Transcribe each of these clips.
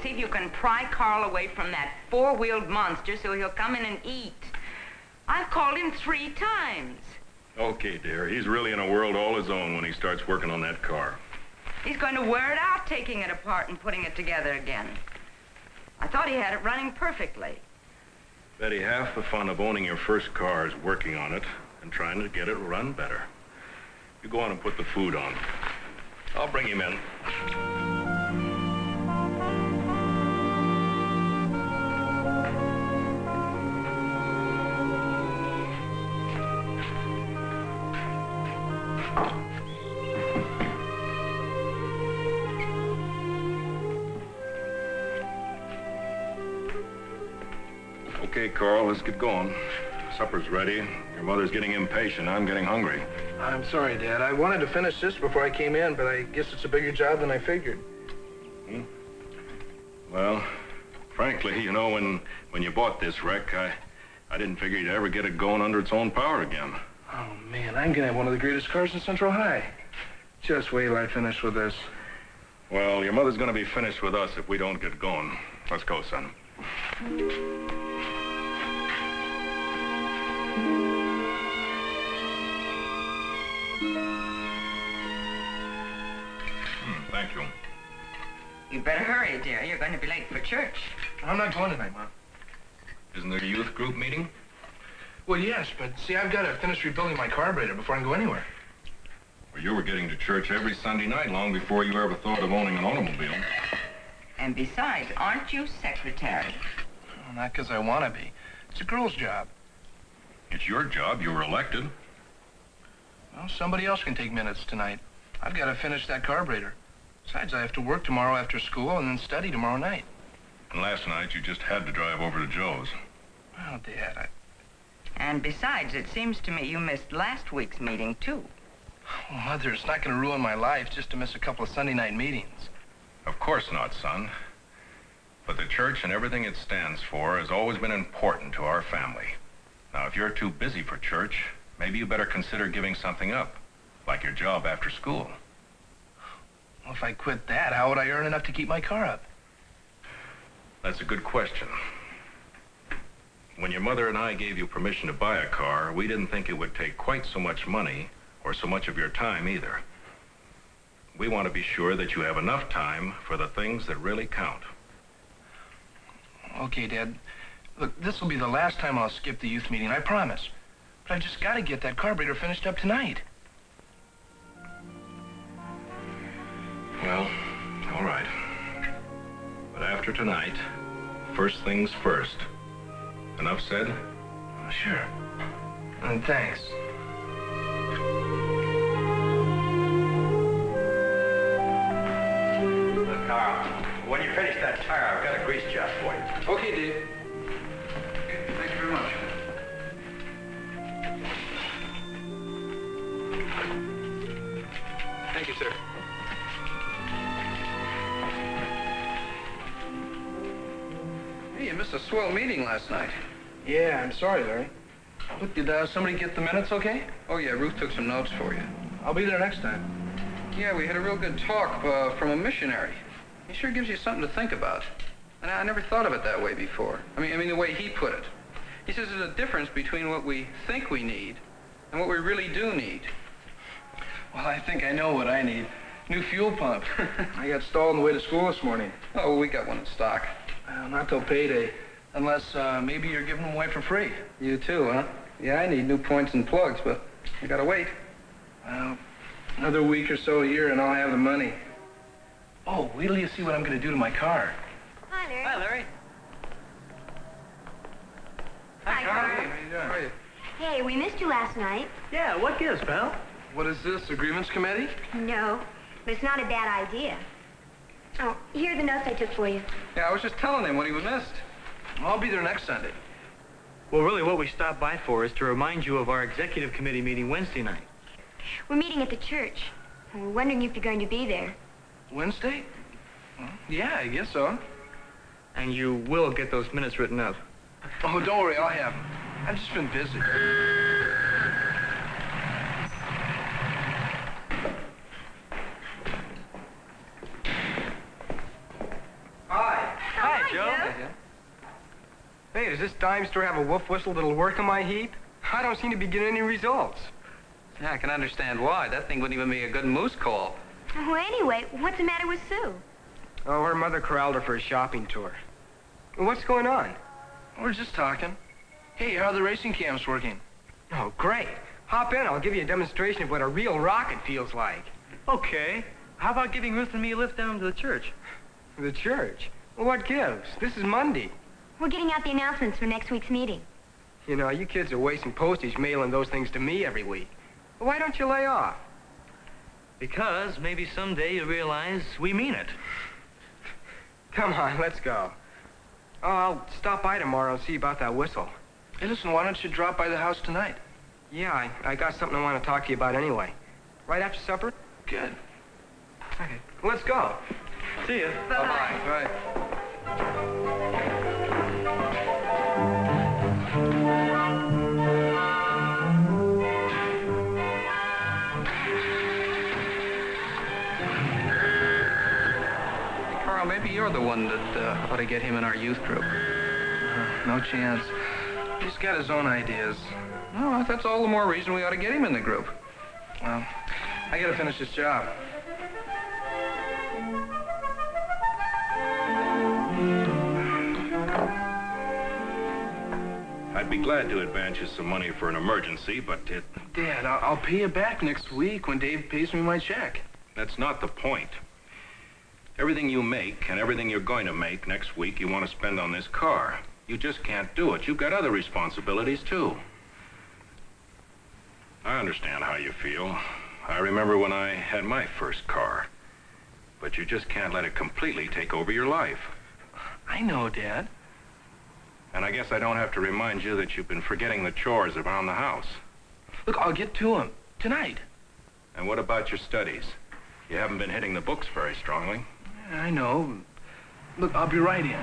see if you can pry Carl away from that four-wheeled monster so he'll come in and eat. I've called him 3 times. Okay, dear. He's really in a world all his own when he starts working on that car. He's going to wear it out taking it apart and putting it together again. I thought he had it running perfectly. Betty, half the fun of owning your first car is working on it and trying to get it run better. You go on and put the food on. I'll bring him in. Okay, Carl, let's get going. Supper's ready. Your mother's getting impatient. I'm getting hungry. I'm sorry, Dad. I wanted to finish this before I came in, but I guess it's a bigger job than I figured. Well, frankly, you know, when you bought this wreck, I didn't figure you'd ever get it going under its own power again. Oh, man, I'm gonna have one of the greatest cars in Central High. Just wait till I finish with this. Well, your mother's gonna be finished with us if we don't get going. Let's go, son. Thank you. You'd better hurry, dear. You're going to be late for church. I'm not going tonight, Mom. Isn't there a youth group meeting? Well, yes, but see, I've got to finish rebuilding my carburetor before I can go anywhere. Well, you were getting to church every Sunday night long before you ever thought of owning an automobile. And besides, aren't you secretary? Well, not because I want to be. It's a girl's job. It's your job. You were elected. Well, somebody else can take minutes tonight. I've got to finish that carburetor. Besides, I have to work tomorrow after school and then study tomorrow night. And last night, you just had to drive over to Joe's. Well, Dad, And besides, it seems to me you missed last week's meeting, too. Oh, Mother, it's not going to ruin my life just to miss a couple of Sunday night meetings. Of course not, son. But the church and everything it stands for has always been important to our family. Now, if you're too busy for church, maybe you better consider giving something up, like your job after school. Well, if I quit that, how would I earn enough to keep my car up? That's a good question. When your mother and I gave you permission to buy a car, we didn't think it would take quite so much money or so much of your time either. We want to be sure that you have enough time for the things that really count. Okay, Dad. Look, this will be the last time I'll skip the youth meeting, I promise. But I've just got to get that carburetor finished up tonight. Well, all right. But after tonight, first things first. Enough said? Oh, sure. And thanks. Look, Carl, when you finish that tire, I've got a grease job for you. Okay, Dave. Thank you very much. Thank you, sir. Hey, you missed a swell meeting last night. Yeah, I'm sorry, Larry. Look, did somebody get the minutes okay? Oh, yeah, Ruth took some notes for you. I'll be there next time. Yeah, we had a real good talk from a missionary. He sure gives you something to think about. And I never thought of it that way before. I mean, the way he put it. He says there's a difference between what we think we need and what we really do need. Well, I think I know what I need. New fuel pump. I got stalled on the way to school this morning. Oh, well, we got one in stock. Not till payday. Unless maybe you're giving them away for free. You too, huh? Yeah, I need new points and plugs, but I gotta wait. Well, another week or so here and I'll have the money. Oh, wait till you see what I'm going to do to my car. Hi, Larry. Hi, Larry. Hi, Carl. Hey, how you doing? How are you? Hey, we missed you last night. Yeah, what gives, pal? What is this, agreements committee? No, but it's not a bad idea. Oh, here are the notes I took for you. Yeah, I was just telling him what he missed. I'll be there next Sunday. Well, really, what we stopped by for is to remind you of our executive committee meeting Wednesday night. We're meeting at the church. We're wondering if you're going to be there. Wednesday? Well, yeah, I guess so. And you will get those minutes written up. Oh, don't worry, I'll have them. I've just been busy. Hi. Joe. Hey, does this dime store have a wolf whistle that'll work on my heap? I don't seem to be getting any results. Yeah, I can understand why. That thing wouldn't even be a good moose call. Well, anyway, what's the matter with Sue? Oh, her mother corralled her for a shopping tour. What's going on? We're just talking. Hey, how are the racing cams working? Oh, great. Hop in. I'll give you a demonstration of what a real rocket feels like. Okay. How about giving Ruth and me a lift down to the church? The church? Well, what gives? This is Monday. We're getting out the announcements for next week's meeting. You know, you kids are wasting postage mailing those things to me every week. Why don't you lay off? Because maybe someday you'll realize we mean it. Come on, let's go. Oh, I'll stop by tomorrow and see about that whistle. Hey, listen, why don't you drop by the house tonight? Yeah, I got something I want to talk to you about anyway. Right after supper? Good. Okay, let's go. See ya. Bye. Hey, Carl, maybe you're the one that ought to get him in our youth group. No chance. He's got his own ideas. No, that's all the more reason we ought to get him in the group. Well, I gotta finish this job. I'd be glad to advance you some money for an emergency, but Dad, I'll pay you back next week when Dave pays me my check. that's not the point. Everything you make and everything you're going to make next week you want to spend on this car. You just can't do it. You've got other responsibilities, too. I understand how you feel. I remember when I had my first car. But you just can't let it completely take over your life. I know, Dad. And I guess I don't have to remind you that you've been forgetting the chores around the house. Look, I'll get to him tonight. And what about your studies? You haven't been hitting the books very strongly. I know. Look, I'll be right in.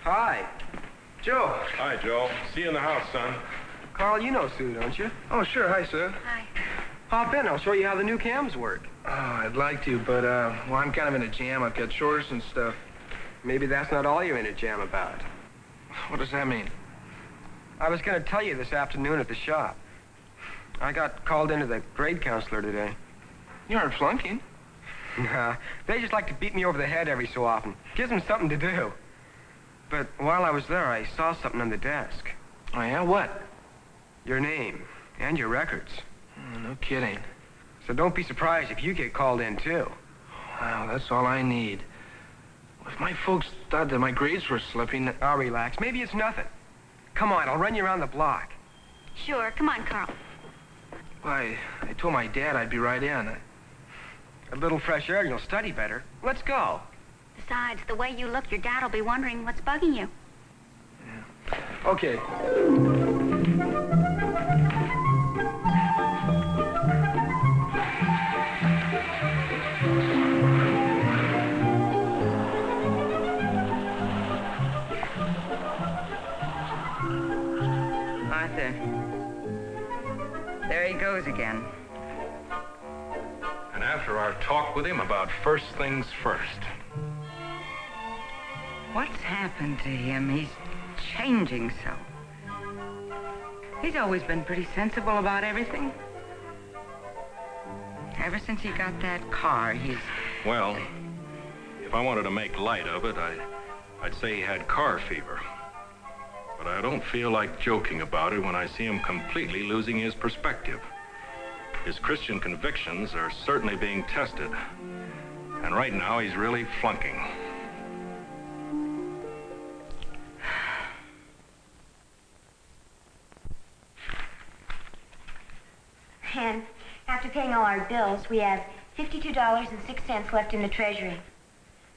Hi. Joe. Hi, Joe. See you in the house, son. Carl, you know Sue, don't you? Oh, sure. Hi, Sue. Hi. Hop in. I'll show you how the new cams work. Oh, I'd like to, but, well, I'm kind of in a jam. I've got chores and stuff. Maybe that's not all you're in a jam about. What does that mean? I was going to tell you this afternoon at the shop. I got called into the grade counselor today. You aren't flunking. Nah, they just like to beat me over the head every so often. Gives them something to do. But while I was there, I saw something on the desk. Oh, yeah? What? Your name and your records. No kidding. So don't be surprised if you get called in, too. Wow, that's all I need. If my folks thought that my grades were slipping... I'll relax. Maybe it's nothing. Come on, I'll run you around the block. Sure. Come on, Carl. I told my dad I'd be right in. A little fresh air and you'll study better. Let's go. Besides, the way you look, your dad will be wondering what's bugging you. Okay. Arthur. There he goes again. And after our talk with him about first things first. What's happened to him? He's changing so. He's always been pretty sensible about everything. Ever since he got that car, he's... Well, if I wanted to make light of it, I'd say he had car fever. But I don't feel like joking about it when I see him completely losing his perspective. His Christian convictions are certainly being tested. And right now, he's really flunking. And after paying all our bills, we have $52.06 left in the treasury.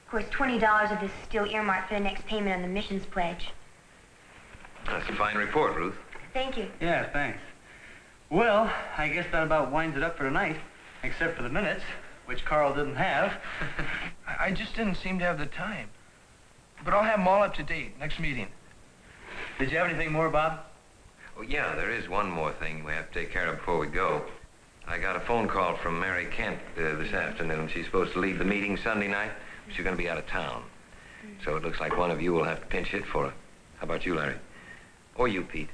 Of course, $20 of this is still earmarked for the next payment on the missions pledge. That's a fine report, Ruth. Thank you. Yeah, thanks. Well, I guess that about winds it up for tonight, except for the minutes, which Carl didn't have. I just didn't seem to have the time. But I'll have them all up to date next meeting. Did you have anything more, Bob? Oh, yeah, there is one more thing we have to take care of before we go. I got a phone call from Mary Kent this afternoon. She's supposed to lead the meeting Sunday night. She's going to be out of town. So it looks like one of you will have to pinch hit for her. How about you, Larry? Or you, Pete?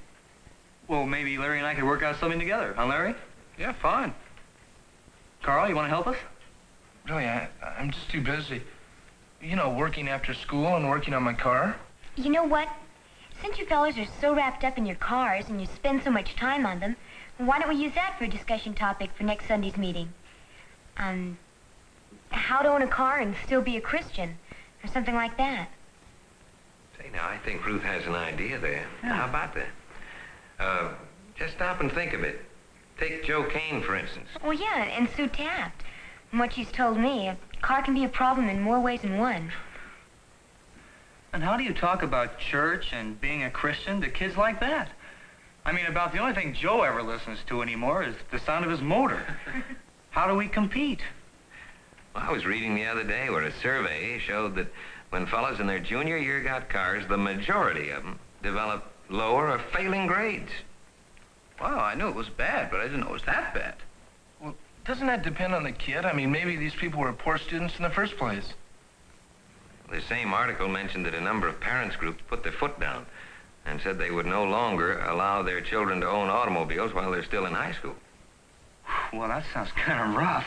Well, maybe Larry and I could work out something together, huh, Larry? Yeah, fine. Carl, you want to help us? Really, I'm just too busy. You know, working after school and working on my car. You know what? Since you fellas are so wrapped up in your cars and you spend so much time on them, why don't we use that for a discussion topic for next Sunday's meeting? How to own a car and still be a Christian, or something like that. Say, now, I think Ruth has an idea there. Yeah. How about that? Just stop and think of it. Take Joe Kane, for instance. Oh, yeah, and Sue Taft. From what she's told me, a car can be a problem in more ways than one. And how do you talk about church and being a Christian to kids like that? I mean, about the only thing Joe ever listens to anymore is the sound of his motor. How do we compete? Well, I was reading the other day where a survey showed that when fellas in their junior year got cars, the majority of them developed lower or failing grades. Wow, I knew it was bad, but I didn't know it was that bad. Well, doesn't that depend on the kid? I mean, maybe these people were poor students in the first place. The same article mentioned that a number of parents groups put their foot down and said they would no longer allow their children to own automobiles while they're still in high school. Well, that sounds kind of rough.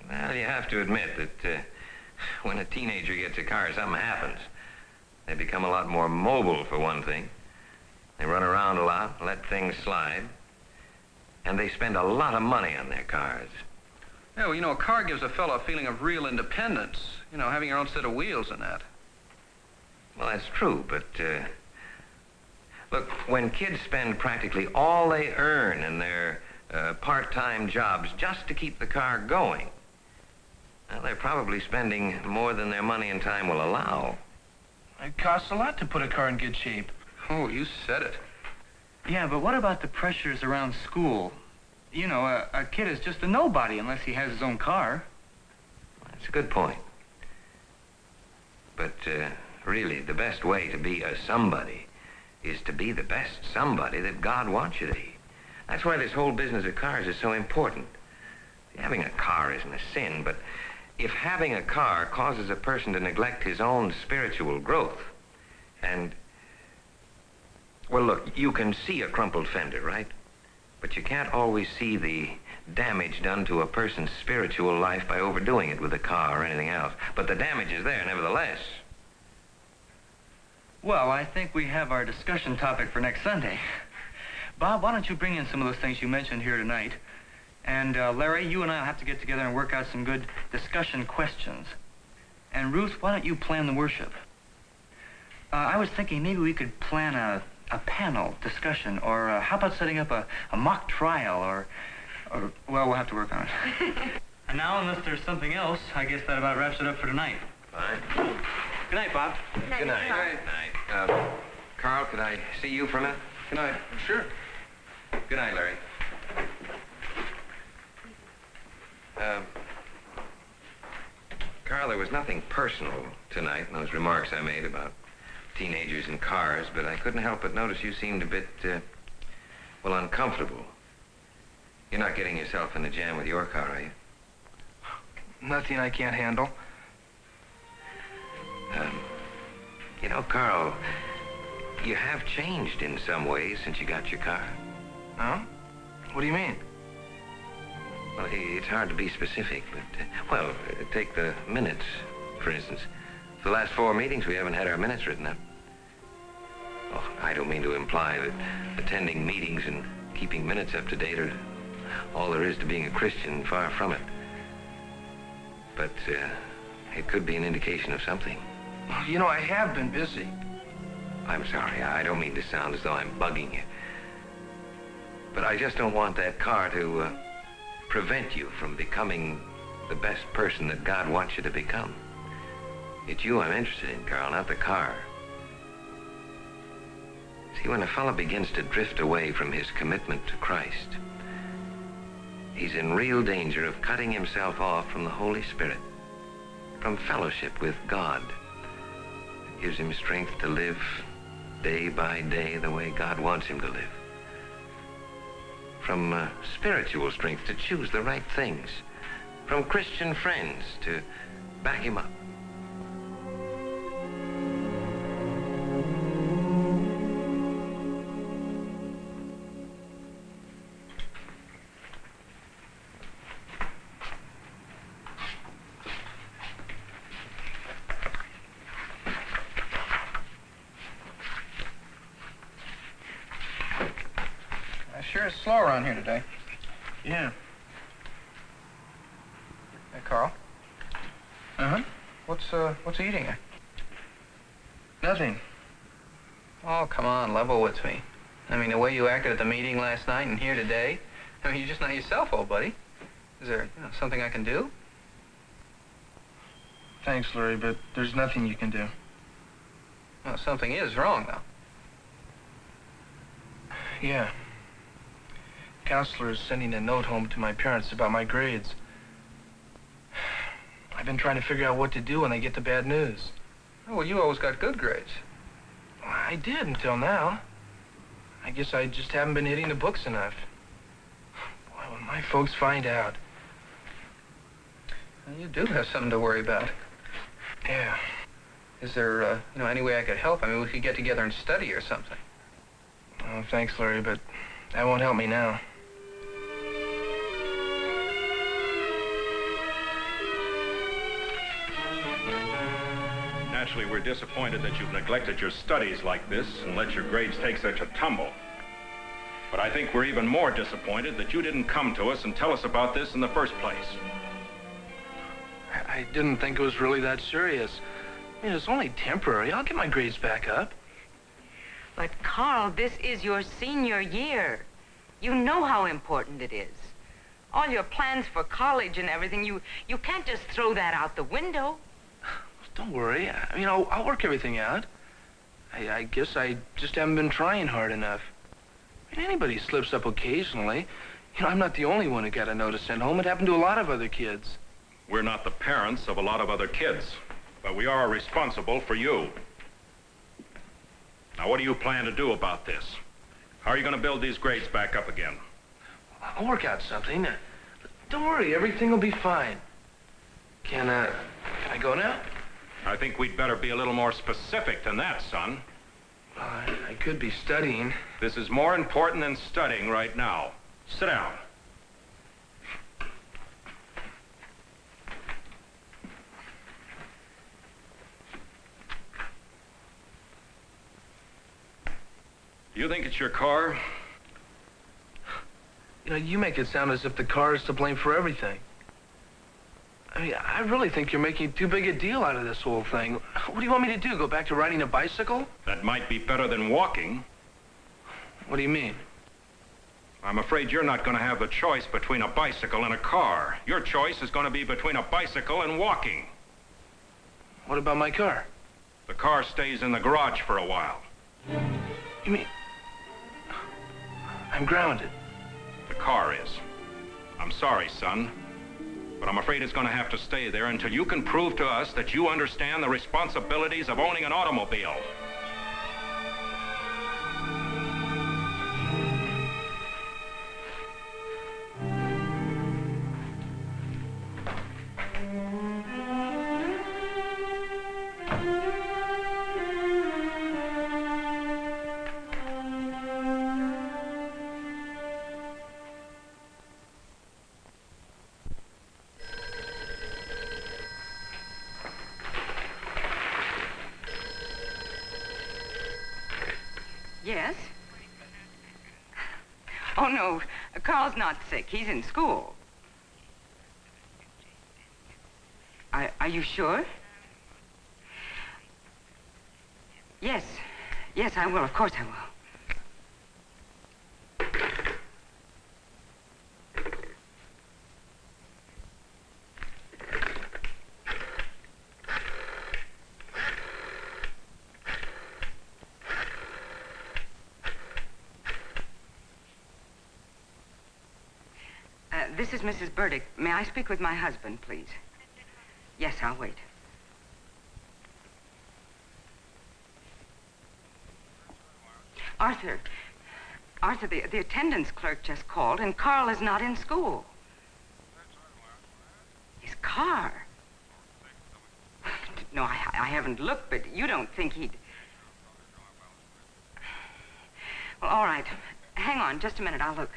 Well, you have to admit that when a teenager gets a car, something happens. They become a lot more mobile, for one thing. They run around a lot, let things slide, and they spend a lot of money on their cars. Yeah, well, you know, a car gives a fellow a feeling of real independence. You know, having your own set of wheels and that. Well, that's true, but, look, when kids spend practically all they earn in their part-time jobs just to keep the car going, well, they're probably spending more than their money and time will allow. It costs a lot to put a car in good shape. Oh, you said it. Yeah, but what about the pressures around school? You know, a kid is just a nobody unless he has his own car. That's a good point. But, really, the best way to be a somebody is to be the best somebody that God wants you to be. That's why this whole business of cars is so important. Having a car isn't a sin, but if having a car causes a person to neglect his own spiritual growth, and, well, look, you can see a crumpled fender, right? But you can't always see the damage done to a person's spiritual life by overdoing it with a car or anything else. But the damage is there, nevertheless. Well, I think we have our discussion topic for next Sunday. Bob, why don't you bring in some of those things you mentioned here tonight? And, Larry, you and I will have to get together and work out some good discussion questions. And, Ruth, why don't you plan the worship? I was thinking maybe we could plan a panel discussion, or how about setting up a mock trial, or, well, we'll have to work on it. And now, unless there's something else, I guess that about wraps it up for tonight. Fine. Good night, Bob. Good night. Good night. Carl, could I see you for a minute? Good night. Sure. Good night, Larry. Carl, there was nothing personal tonight in those remarks I made about teenagers and cars, but I couldn't help but notice you seemed a bit, well, uncomfortable. You're not getting yourself in a jam with your car, are you? Nothing I can't handle. You know, Carl, you have changed in some ways since you got your car. Huh? What do you mean? Well, it's hard to be specific, but, well, take the minutes, for instance. For the last 4 meetings, we haven't had our minutes written up. Oh, I don't mean to imply that attending meetings and keeping minutes up to date are all there is to being a Christian, far from it. But, it could be an indication of something. You know, I have been busy. I'm sorry, I don't mean to sound as though I'm bugging you. But I just don't want that car to, prevent you from becoming the best person that God wants you to become. It's you I'm interested in, Carl, not the car. See, when a fellow begins to drift away from his commitment to Christ, he's in real danger of cutting himself off from the Holy Spirit, from fellowship with God. It gives him strength to live day by day the way God wants him to live. from spiritual strength to choose the right things, from Christian friends to back him up. Sure is slow around here today. Yeah. Hey, Carl. Uh-huh. What's he eating? Nothing. Oh, come on, level with me. I mean, the way you acted at the meeting last night and here today, I mean, you're just not yourself, old buddy. Is there something I can do? Thanks, Larry, but there's nothing you can do. Well, something is wrong, though. Yeah. Counselor is sending a note home to my parents about my grades. I've been trying to figure out what to do when they get the bad news. Oh, well, you always got good grades. I did until now. I guess I just haven't been hitting the books enough. Boy, when my folks find out. Well, you do have something to worry about. Yeah. Is there, any way I could help? I mean, we could get together and study or something. Oh, thanks, Larry, but that won't help me now. Naturally, we're disappointed that you've neglected your studies like this and let your grades take such a tumble. But I think we're even more disappointed that you didn't come to us and tell us about this in the first place. I didn't think it was really that serious. I mean, it's only temporary. I'll get my grades back up. But, Carl, this is your senior year. You know how important it is. All your plans for college and everything, you can't just throw that out the window. Don't worry. I mean, I'll work everything out. I guess I just haven't been trying hard enough. I mean, anybody slips up occasionally. I'm not the only one who got a note to send home. It happened to a lot of other kids. We're not the parents of a lot of other kids, but we are responsible for you. Now, what do you plan to do about this? How are you going to build these grades back up again? I'll work out something. Don't worry, everything will be fine. Can I go now? I think we'd better be a little more specific than that, son. Well, I could be studying. This is more important than studying right now. Sit down. Do you think it's your car? You make it sound as if the car is to blame for everything. I mean, I really think you're making too big a deal out of this whole thing. What do you want me to do, go back to riding a bicycle? That might be better than walking. What do you mean? I'm afraid you're not going to have the choice between a bicycle and a car. Your choice is going to be between a bicycle and walking. What about my car? The car stays in the garage for a while. You mean... I'm grounded. The car is. I'm sorry, son, but I'm afraid it's going to have to stay there until you can prove to us that you understand the responsibilities of owning an automobile. Yes? Oh, no, Carl's not sick. He's in school. Are you sure? Yes. Yes, I will. Of course I will. This is Mrs. Burdick. May I speak with my husband, please? Yes, I'll wait. Arthur, Arthur, the attendance clerk just called, and Carl is not in school. His car? No, I haven't looked, but you don't think he'd... Well, all right. Hang on just a minute. I'll look.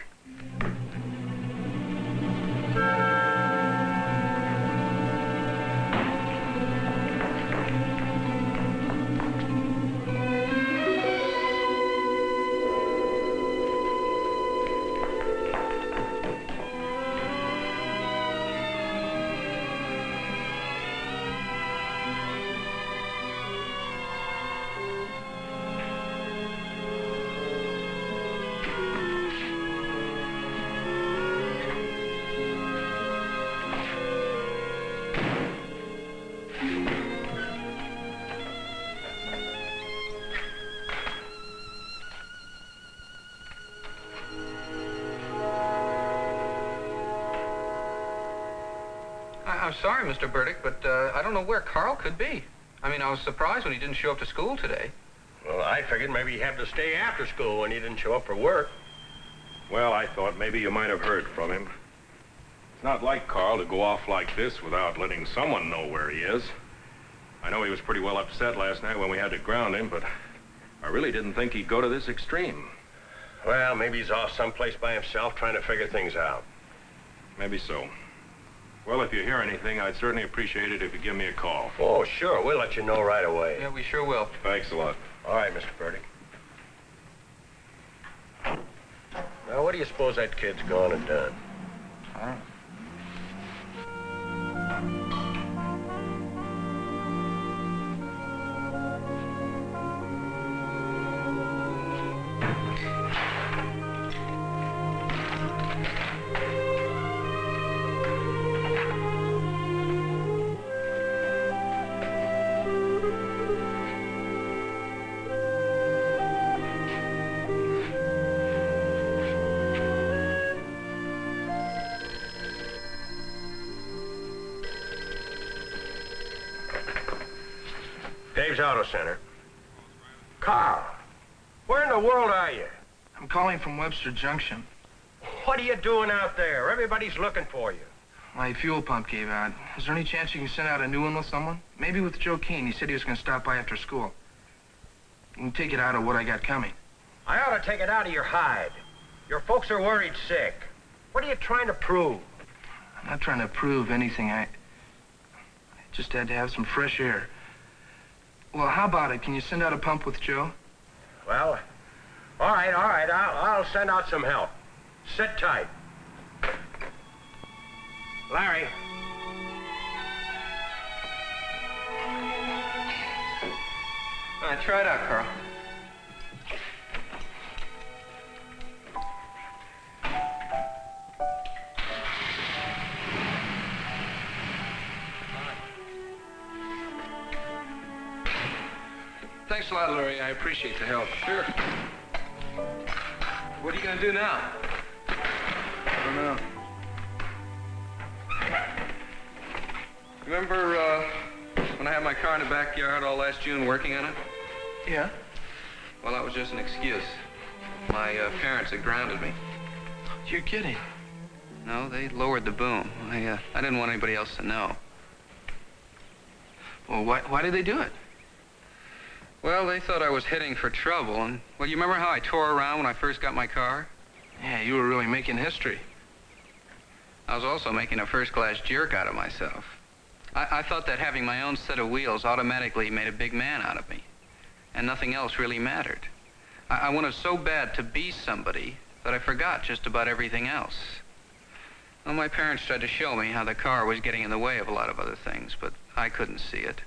I'm sorry, Mr. Burdick, but I don't know where Carl could be. I mean, I was surprised when he didn't show up to school today. Well, I figured maybe he had to stay after school when he didn't show up for work. Well, I thought maybe you might have heard from him. It's not like Carl to go off like this without letting someone know where he is. I know he was pretty well upset last night when we had to ground him, but I really didn't think he'd go to this extreme. Well, maybe he's off someplace by himself trying to figure things out. Maybe so. Well, if you hear anything, I'd certainly appreciate it if you give me a call. Oh, sure. We'll let you know right away. Yeah, we sure will. Thanks a lot. All right, Mr. Burdick. Now, what do you suppose that kid's gone and done? I don't know. Dave's Auto Center. Carl, where in the world are you? I'm calling from Webster Junction. What are you doing out there? Everybody's looking for you. My fuel pump gave out. Is there any chance you can send out a new one with someone? Maybe with Joe Keane. He said he was going to stop by after school. You can take it out of what I got coming. I ought to take it out of your hide. Your folks are worried sick. What are you trying to prove? I'm not trying to prove anything. I just had to have some fresh air. Well, how about it? Can you send out a pump with Joe? Well, all right. I'll send out some help. Sit tight. Larry. All right, try it out, Carl. Thanks a lot, Larry. I appreciate the help. Sure. What are you going to do now? I don't know. Remember when I had my car in the backyard all last June working on it? Yeah? Well, that was just an excuse. My parents had grounded me. You're kidding. No, they lowered the boom. I didn't want anybody else to know. Well, why did they do it? Well, they thought I was heading for trouble, and, well, you remember how I tore around when I first got my car? Yeah, you were really making history. I was also making a first-class jerk out of myself. I thought that having my own set of wheels automatically made a big man out of me, and nothing else really mattered. I wanted so bad to be somebody that I forgot just about everything else. Well, my parents tried to show me how the car was getting in the way of a lot of other things, but I couldn't see it.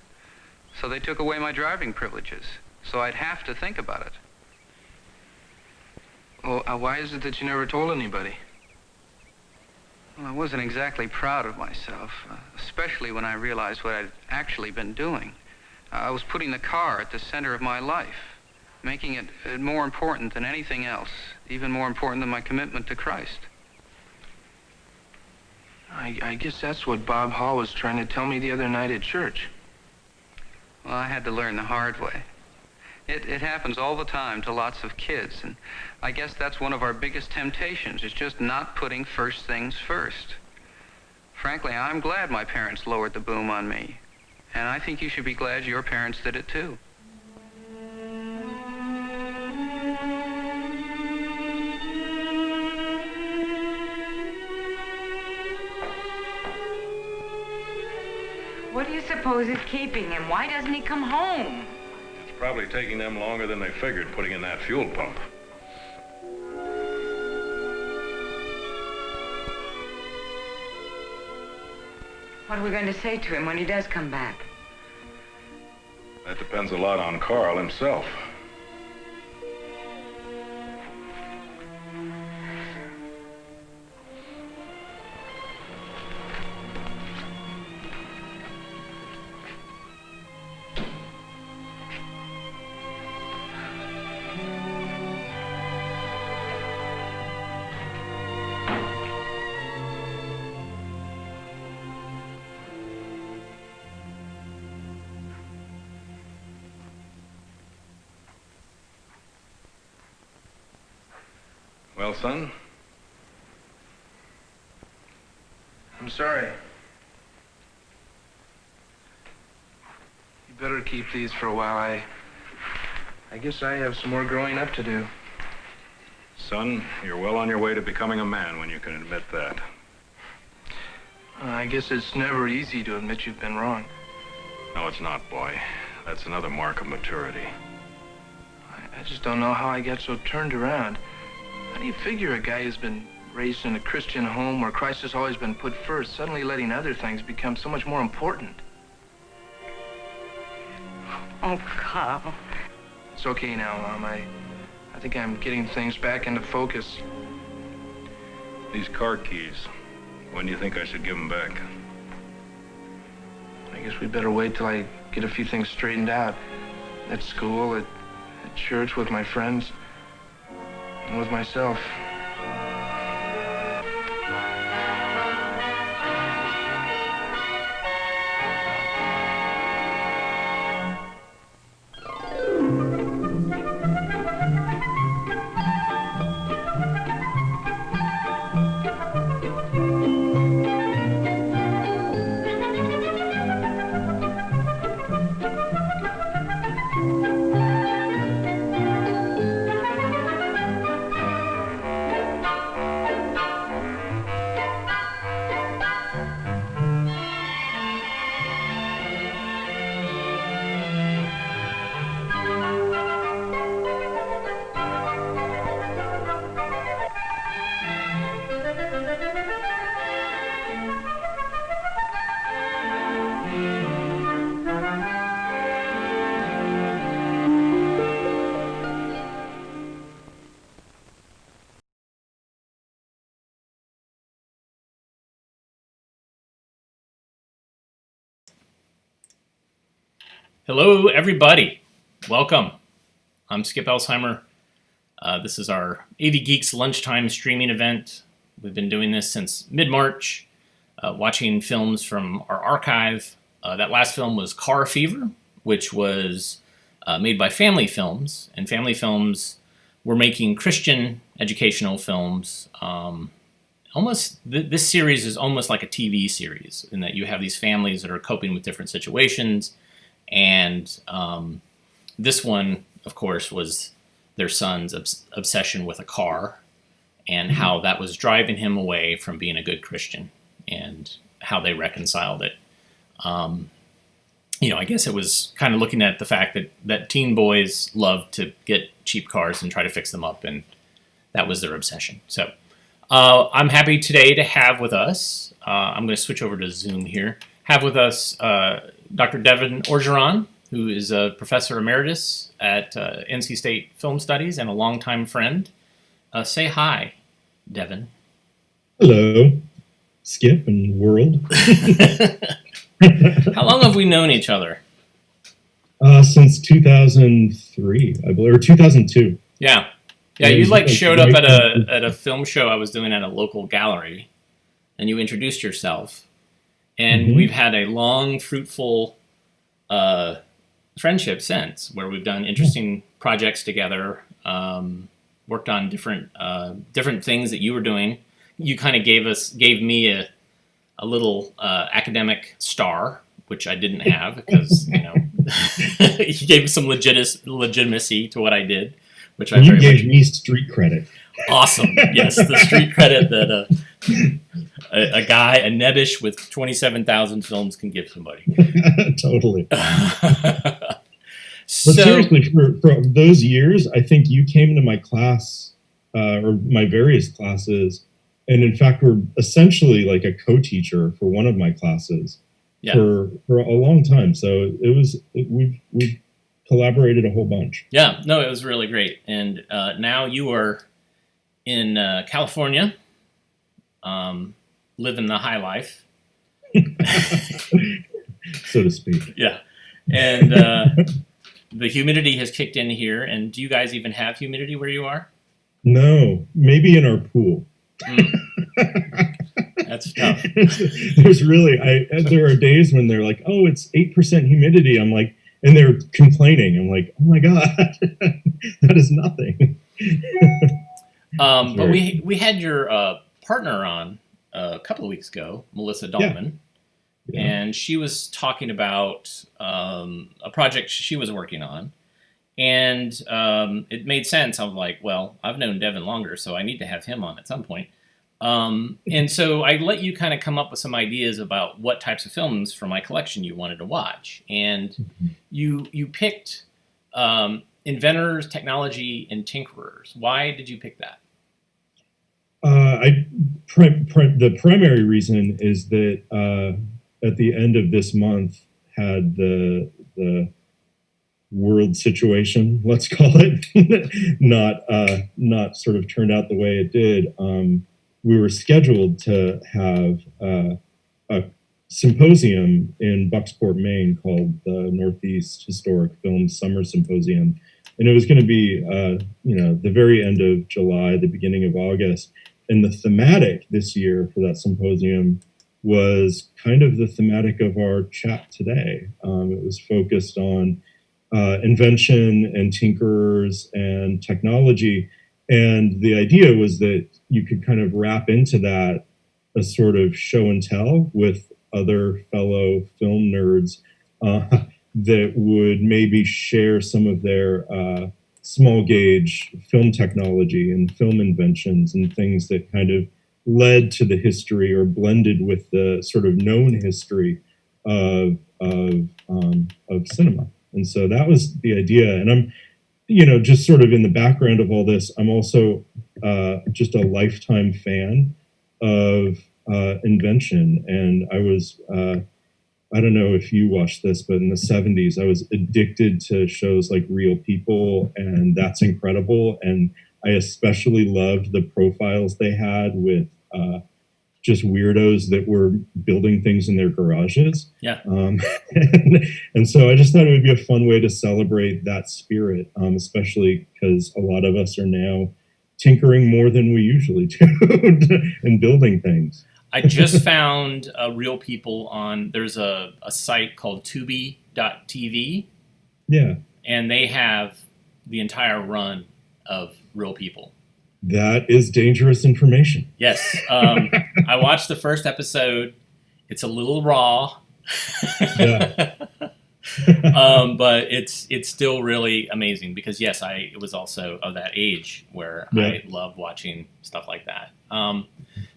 So they took away my driving privileges, so I'd have to think about it. Well, why is it that you never told anybody? Well, I wasn't exactly proud of myself, especially when I realized what I'd actually been doing. I was putting the car at the center of my life, making it more important than anything else, even more important than my commitment to Christ. I guess that's what Bob Hall was trying to tell me the other night at church. Well, I had to learn the hard way. It happens all the time to lots of kids, and I guess that's one of our biggest temptations, is just not putting first things first. Frankly, I'm glad my parents lowered the boom on me, and I think you should be glad your parents did it too. What do you suppose is keeping him? Why doesn't he come home? It's probably taking them longer than they figured putting in that fuel pump. What are we going to say to him when he does come back? That depends a lot on Carl himself. Well, son? I'm sorry. You better keep these for a while. I guess I have some more growing up to do. Son, you're well on your way to becoming a man when you can admit that. I guess it's never easy to admit you've been wrong. No, it's not, boy. That's another mark of maturity. I just don't know how I got so turned around. How do you figure a guy who's been raised in a Christian home where Christ has always been put first, suddenly letting other things become so much more important? Oh, Carl. It's okay now, Mom. I think I'm getting things back into focus. These car keys, when do you think I should give them back? I guess we'd better wait till I get a few things straightened out. At school, at church, with my friends, and with myself. Hello, everybody. Welcome. I'm Skip Elsheimer. This is our AV Geeks lunchtime streaming event. We've been doing this since mid-March, watching films from our archive. That last film was Car Fever, which was made by Family Films. And Family Films were making Christian educational films. This series is almost like a TV series in that you have these families that are coping with different situations. And this one, of course, was their son's obsession with a car and how that was driving him away from being a good Christian and how they reconciled it. I guess it was kind of looking at the fact that teen boys love to get cheap cars and try to fix them up, and that was their obsession. So I'm happy today to have with us, I'm going to switch over to Zoom here, have with us Dr. Devin Orgeron, who is a professor emeritus at NC State Film Studies and a longtime friend. Say hi, Devin. Hello, Skip and world. How long have we known each other? Since 2003, I believe, or 2002. Yeah, you showed up at a film show I was doing at a local gallery, and you introduced yourself. And we've had a long, fruitful friendship since, where we've done interesting projects together, worked on different things that you were doing. You kind of gave me a little academic star, which I didn't have because you gave some legitimacy to what I did, which I you gave me street credit. Awesome. Yes, the street credit that a guy, a nebbish with 27,000 films can give somebody. Totally. But seriously, for those years, I think you came to my class or my various classes, and in fact, were essentially like a co-teacher for one of my classes for a long time. So we've collaborated a whole bunch. Yeah, no, it was really great. And now you are in California, living the high life, so to speak. Yeah, and the humidity has kicked in here. And do you guys even have humidity where you are? No, maybe in our pool. That's tough. There's really, there are days when they're like, oh, it's 8% humidity. I'm like, and they're complaining. I'm like, oh my God, that is nothing. But we had your partner on a couple of weeks ago, Melissa Dahlman, and she was talking about a project she was working on. And it made sense. I was like, well, I've known Devin longer, so I need to have him on at some point. And so I let you kind of come up with some ideas about what types of films from my collection you wanted to watch. And you picked inventors, technology, and tinkerers. Why did you pick that? The primary reason is that at the end of this month had the world situation, let's call it, not sort of turned out the way it did. We were scheduled to have a symposium in Bucksport, Maine called the Northeast Historic Film Summer Symposium. And it was going to be, the very end of July, the beginning of August. And the thematic this year for that symposium was kind of the thematic of our chat today. It was focused on invention and tinkerers and technology. And the idea was that you could kind of wrap into that a sort of show and tell with other fellow film nerds that would maybe share some of their small gauge film technology and film inventions and things that kind of led to the history or blended with the sort of known history of cinema. And so that was the idea. And I'm, just sort of in the background of all this, I'm also just a lifetime fan of invention. And I was, I don't know if you watched this, but in the 70s, I was addicted to shows like Real People and That's Incredible. And I especially loved the profiles they had with just weirdos that were building things in their garages. Yeah. And so I just thought it would be a fun way to celebrate that spirit, especially because a lot of us are now tinkering more than we usually do and building things. I just found Real People on, there's a site called Tubi.tv. Yeah. And they have the entire run of Real People. That is dangerous information. Yes. I watched the first episode. It's a little raw. Yeah. But it's still really amazing because, yes, I was also of that age where I love watching stuff like that.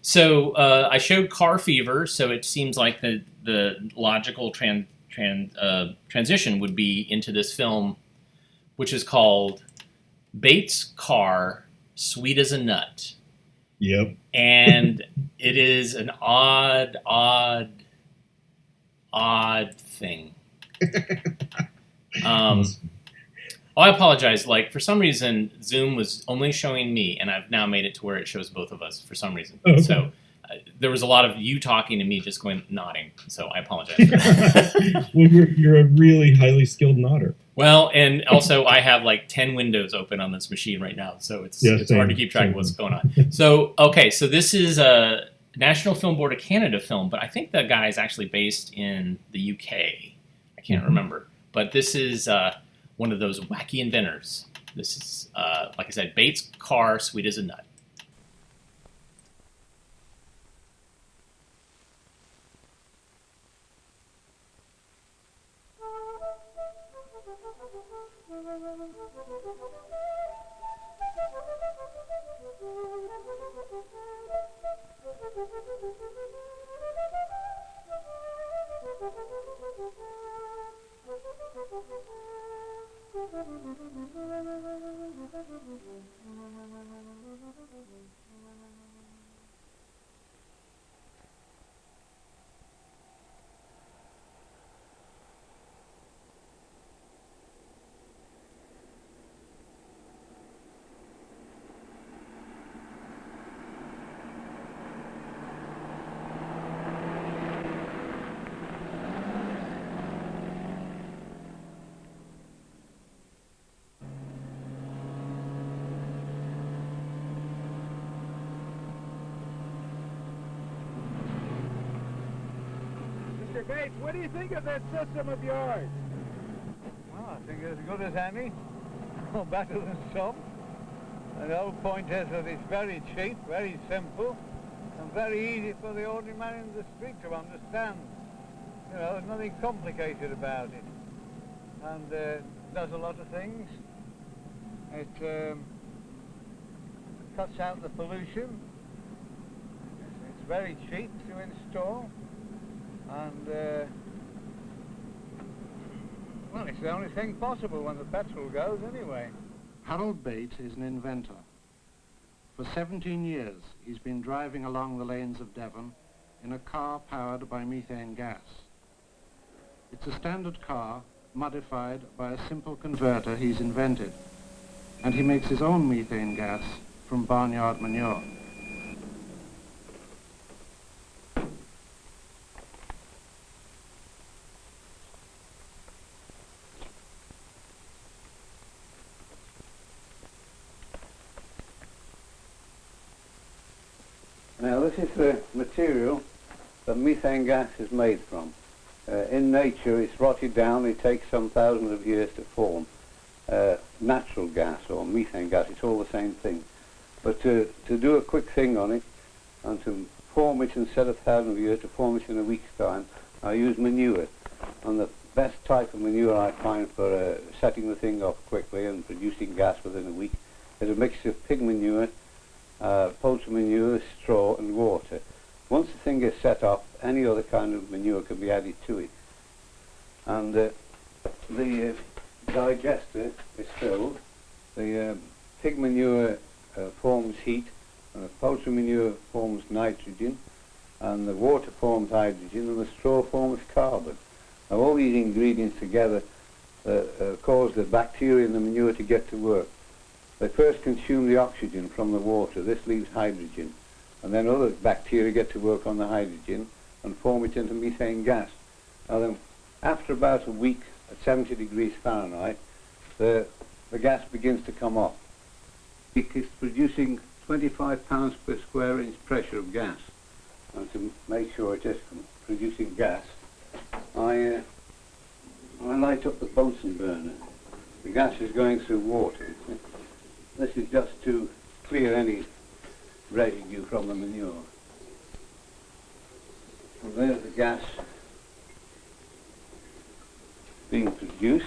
So I showed Car Fever, so it seems like the logical transition would be into this film, which is called Bate's Car, Sweet as a Nut. Yep. And it is an odd thing. I apologize. Like, for some reason, Zoom was only showing me, and I've now made it to where it shows both of us for some reason. Oh, okay. So there was a lot of you talking to me just going nodding. So I apologize for that. Well, you're a really highly skilled nodder. Well, and also I have like 10 windows open on this machine right now, so it's hard to keep track of what's going on. So, okay, so this is a National Film Board of Canada film, but I think the guy is actually based in the UK. I can't remember. But this is one of those wacky inventors. This is, like I said, Bate's car, sweet as a nut. Mr. Bates, what do you think of that system of yours? Well, I think it's as good as any, or better than some. And the whole point is that it's very cheap, very simple, and very easy for the ordinary man in the street to understand. You know, there's nothing complicated about it. And it does a lot of things. It cuts out the pollution. It's very cheap to install. And, well, it's the only thing possible when the petrol goes anyway. Harold Bate is an inventor. For 17 years, he's been driving along the lanes of Devon in a car powered by methane gas. It's a standard car modified by a simple converter he's invented, and he makes his own methane gas from barnyard manure. Now, this is the material that methane gas is made from. In nature, it's rotted down. It takes some thousands of years to form. Natural gas or methane gas, it's all the same thing. But to do a quick thing on it and to form it instead of thousands of years, to form it in a week's time, I use manure. And the best type of manure I find for setting the thing off quickly and producing gas within a week is a mixture of pig manure, poultry manure, straw and water. Once the thing is set up, any other kind of manure can be added to it. And the digester is filled. The pig manure forms heat, and the poultry manure forms nitrogen, and the water forms hydrogen, and the straw forms carbon. Now all these ingredients together cause the bacteria in the manure to get to work. They first consume the oxygen from the water. This leaves hydrogen. And then other bacteria get to work on the hydrogen and form it into methane gas. Now then, after about a week at 70 degrees Fahrenheit, the gas begins to come off. It's producing 25 pounds per square inch pressure of gas. And to make sure it is producing gas, I light up the Bunsen burner. The gas is going through water. This is just to clear any residue from the manure. So there's the gas being produced.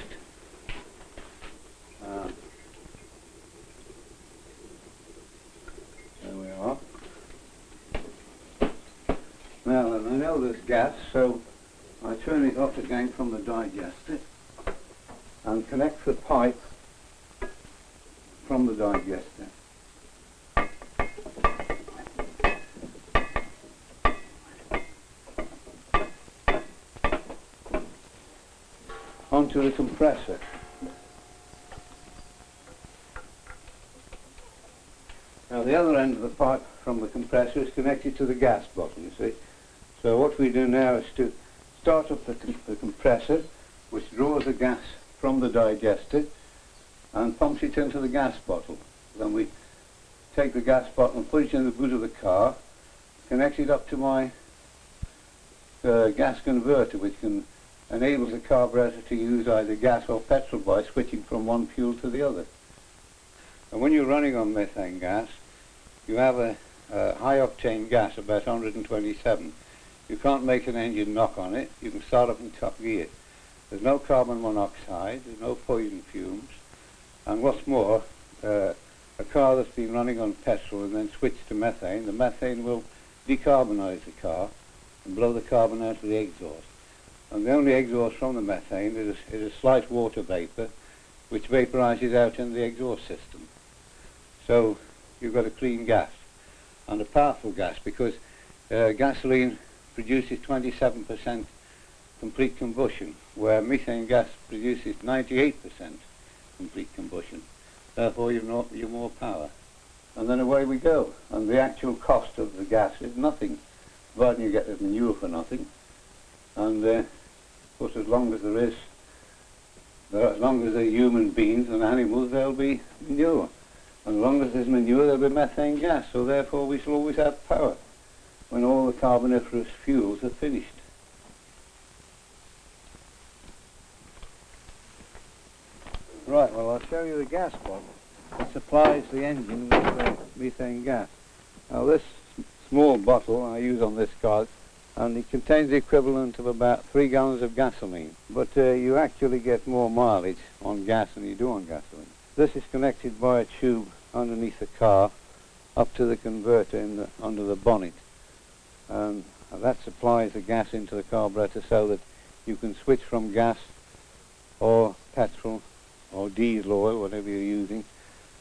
There we are. Now I know there's gas, so I turn it off again from the digester and connect the pipe from the digester. Onto the compressor. Now the other end of the pipe from the compressor is connected to the gas bottle, you see. So what we do now is to start up the compressor, which draws the gas from the digester and pumps it into the gas bottle. Then we take the gas bottle and put it in the boot of the car, connect it up to my gas converter, which can enables the carburetor to use either gas or petrol by switching from one fuel to the other. And when you're running on methane gas, you have a high octane gas, about 127. You can't make an engine knock on it. You can start up in top gear. There's no carbon monoxide, there's no poison fumes, and what's more, a car that's been running on petrol and then switched to methane, the methane will decarbonize the car and blow the carbon out of the exhaust. And the only exhaust from the methane is a slight water vapor which vaporizes out in the exhaust system. So you've got a clean gas and a powerful gas, because gasoline produces 27% complete combustion, where methane gas produces 98% complete combustion. Therefore, you're more power. And then away we go. And the actual cost of the gas is nothing, provided you get the manure for nothing. And of course, as long as there are human beings and animals, there'll be manure. And as long as there's manure, there'll be methane gas. So therefore, we shall always have power when all the carboniferous fuels are finished. Right, well, I'll show you the gas bottle that supplies the engine with methane gas. Now, this small bottle I use on this car, and it contains the equivalent of about 3 gallons of gasoline. But you actually get more mileage on gas than you do on gasoline. This is connected by a tube underneath the car up to the converter under the bonnet. And that supplies the gas into the carburetor so that you can switch from gas or petrol or diesel oil, whatever you're using,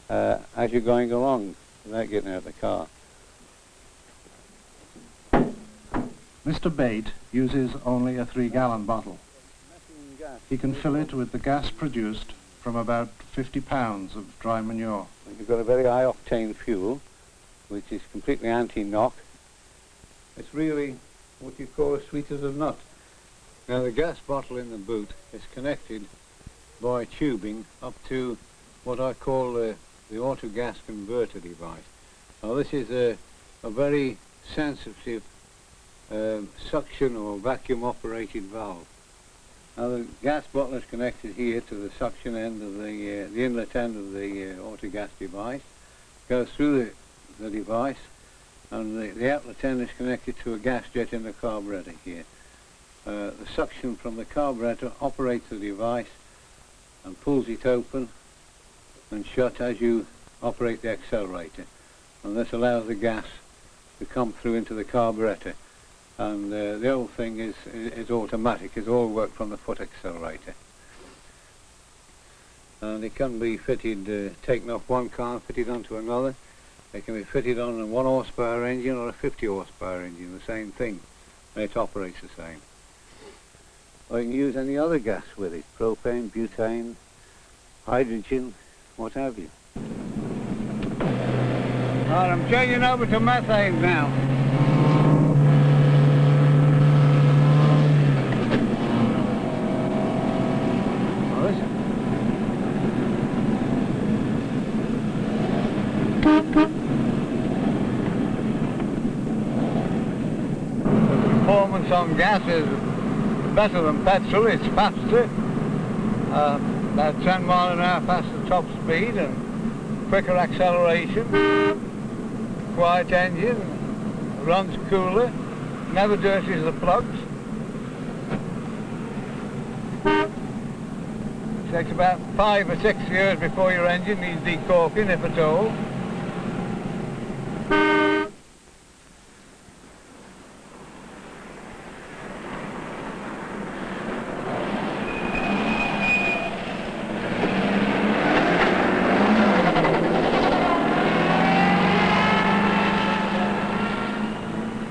as you're going along without getting out of the car. Mr. Bate uses only a 3-gallon bottle. He can fill it with the gas produced from about 50 pounds of dry manure. You've got a very high octane fuel, which is completely anti-knock. It's really what you call as sweet as a nut. Now, the gas bottle in the boot is connected by tubing up to what I call the auto-gas converter device. Now, this is a very sensitive suction or vacuum-operated valve. Now, the gas bottle is connected here to the suction end of the inlet end of the auto-gas device, goes through the device, and the outlet end is connected to a gas jet in the carburetor here. The suction from the carburetor operates the device and pulls it open and shut as you operate the accelerator. And this allows the gas to come through into the carburetor. And the whole thing is automatic. It's all work from the foot accelerator. And it can be fitted, taken off one car and fitted onto another. It can be fitted on a 1 horsepower engine or a 50 horsepower engine, the same thing. And it operates the same. Or you can use any other gas with it, propane, butane, hydrogen, what have you. Right, I'm changing over to methane now. Oh, listen. The performance on gas is better than petrol. It's faster, about 10 miles an hour faster top speed and quicker acceleration, quiet engine, runs cooler, never dirties the plugs. It takes about 5 or 6 years before your engine needs decorking, if at all.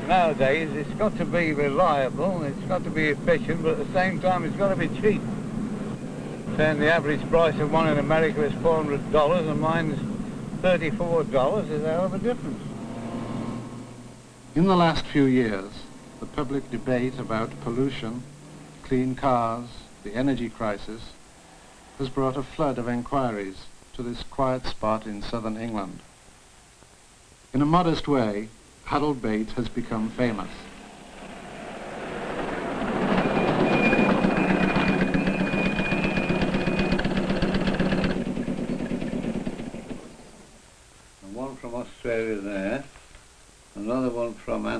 Nowadays, it's got to be reliable, it's got to be efficient, but at the same time, it's got to be cheap. Saying the average price of one in America is $400 and mine is $34, is a hell of a difference. In the last few years, the public debate about pollution, clean cars, the energy crisis, has brought a flood of enquiries to this quiet spot in southern England. In a modest way, Harold Bate has become famous.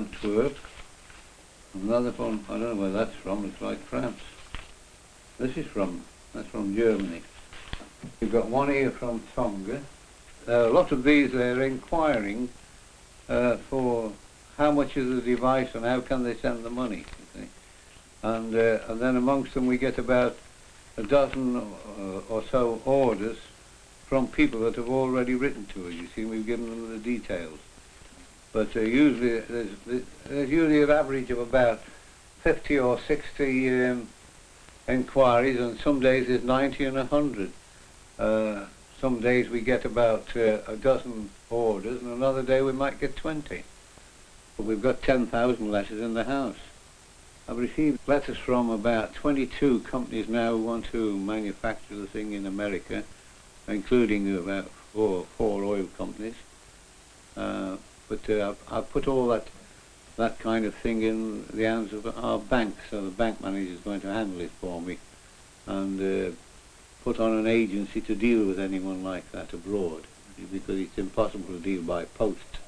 Antwerp. Another from, I don't know where that's from, it's like France. That's from Germany. We've got one here from Tonga. A lot of these are inquiring for how much is the device and how can they send the money, you see. And then amongst them we get about a dozen or so orders from people that have already written to us, you see, we've given them the details. But usually there's usually an average of about 50 or 60 inquiries, and some days there's 90 and 100. Some days we get about a dozen orders, and another day we might get 20. But we've got 10,000 letters in the house. I've received letters from about 22 companies now who want to manufacture the thing in America, including about four oil companies. But I've put all that kind of thing in the hands of our bank, so the bank manager is going to handle it for me, and put on an agency to deal with anyone like that abroad, because it's impossible to deal by post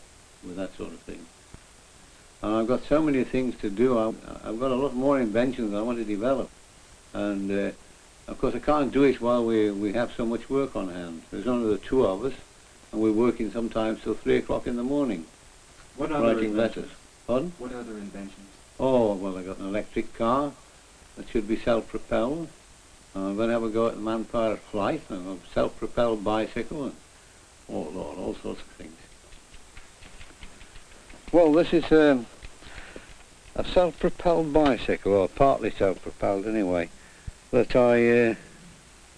with that sort of thing. And I've got so many things to do. I've got a lot more inventions I want to develop, and of course I can't do it while we have so much work on hand. There's only the two of us, and we're working sometimes till 3 o'clock in the morning. What other writing letters. Pardon? What other inventions? Oh, well, I got an electric car that should be self-propelled. I'm going to have a go at the man-powered flight, and a self-propelled bicycle, and all sorts of things. Well, this is a self-propelled bicycle, or partly self-propelled anyway, that I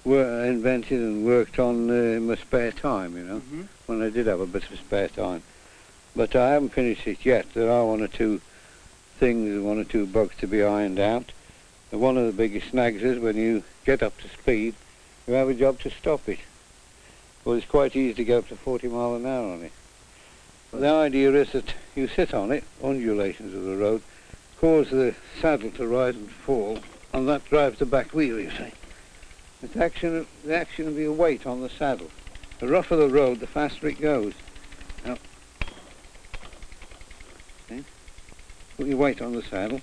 invented and worked on in my spare time, you know, when I did have a bit of spare time. But I haven't finished it yet. There are one or two things, one or two bugs to be ironed out. And one of the biggest snags is when you get up to speed, you have a job to stop it. Well, it's quite easy to get up to 40 miles an hour on it. The idea is that you sit on it, undulations of the road, cause the saddle to rise and fall, and that drives the back wheel, you see. The action will be a weight on the saddle. The rougher the road, the faster it goes. Now, see? Put your weight on the saddle,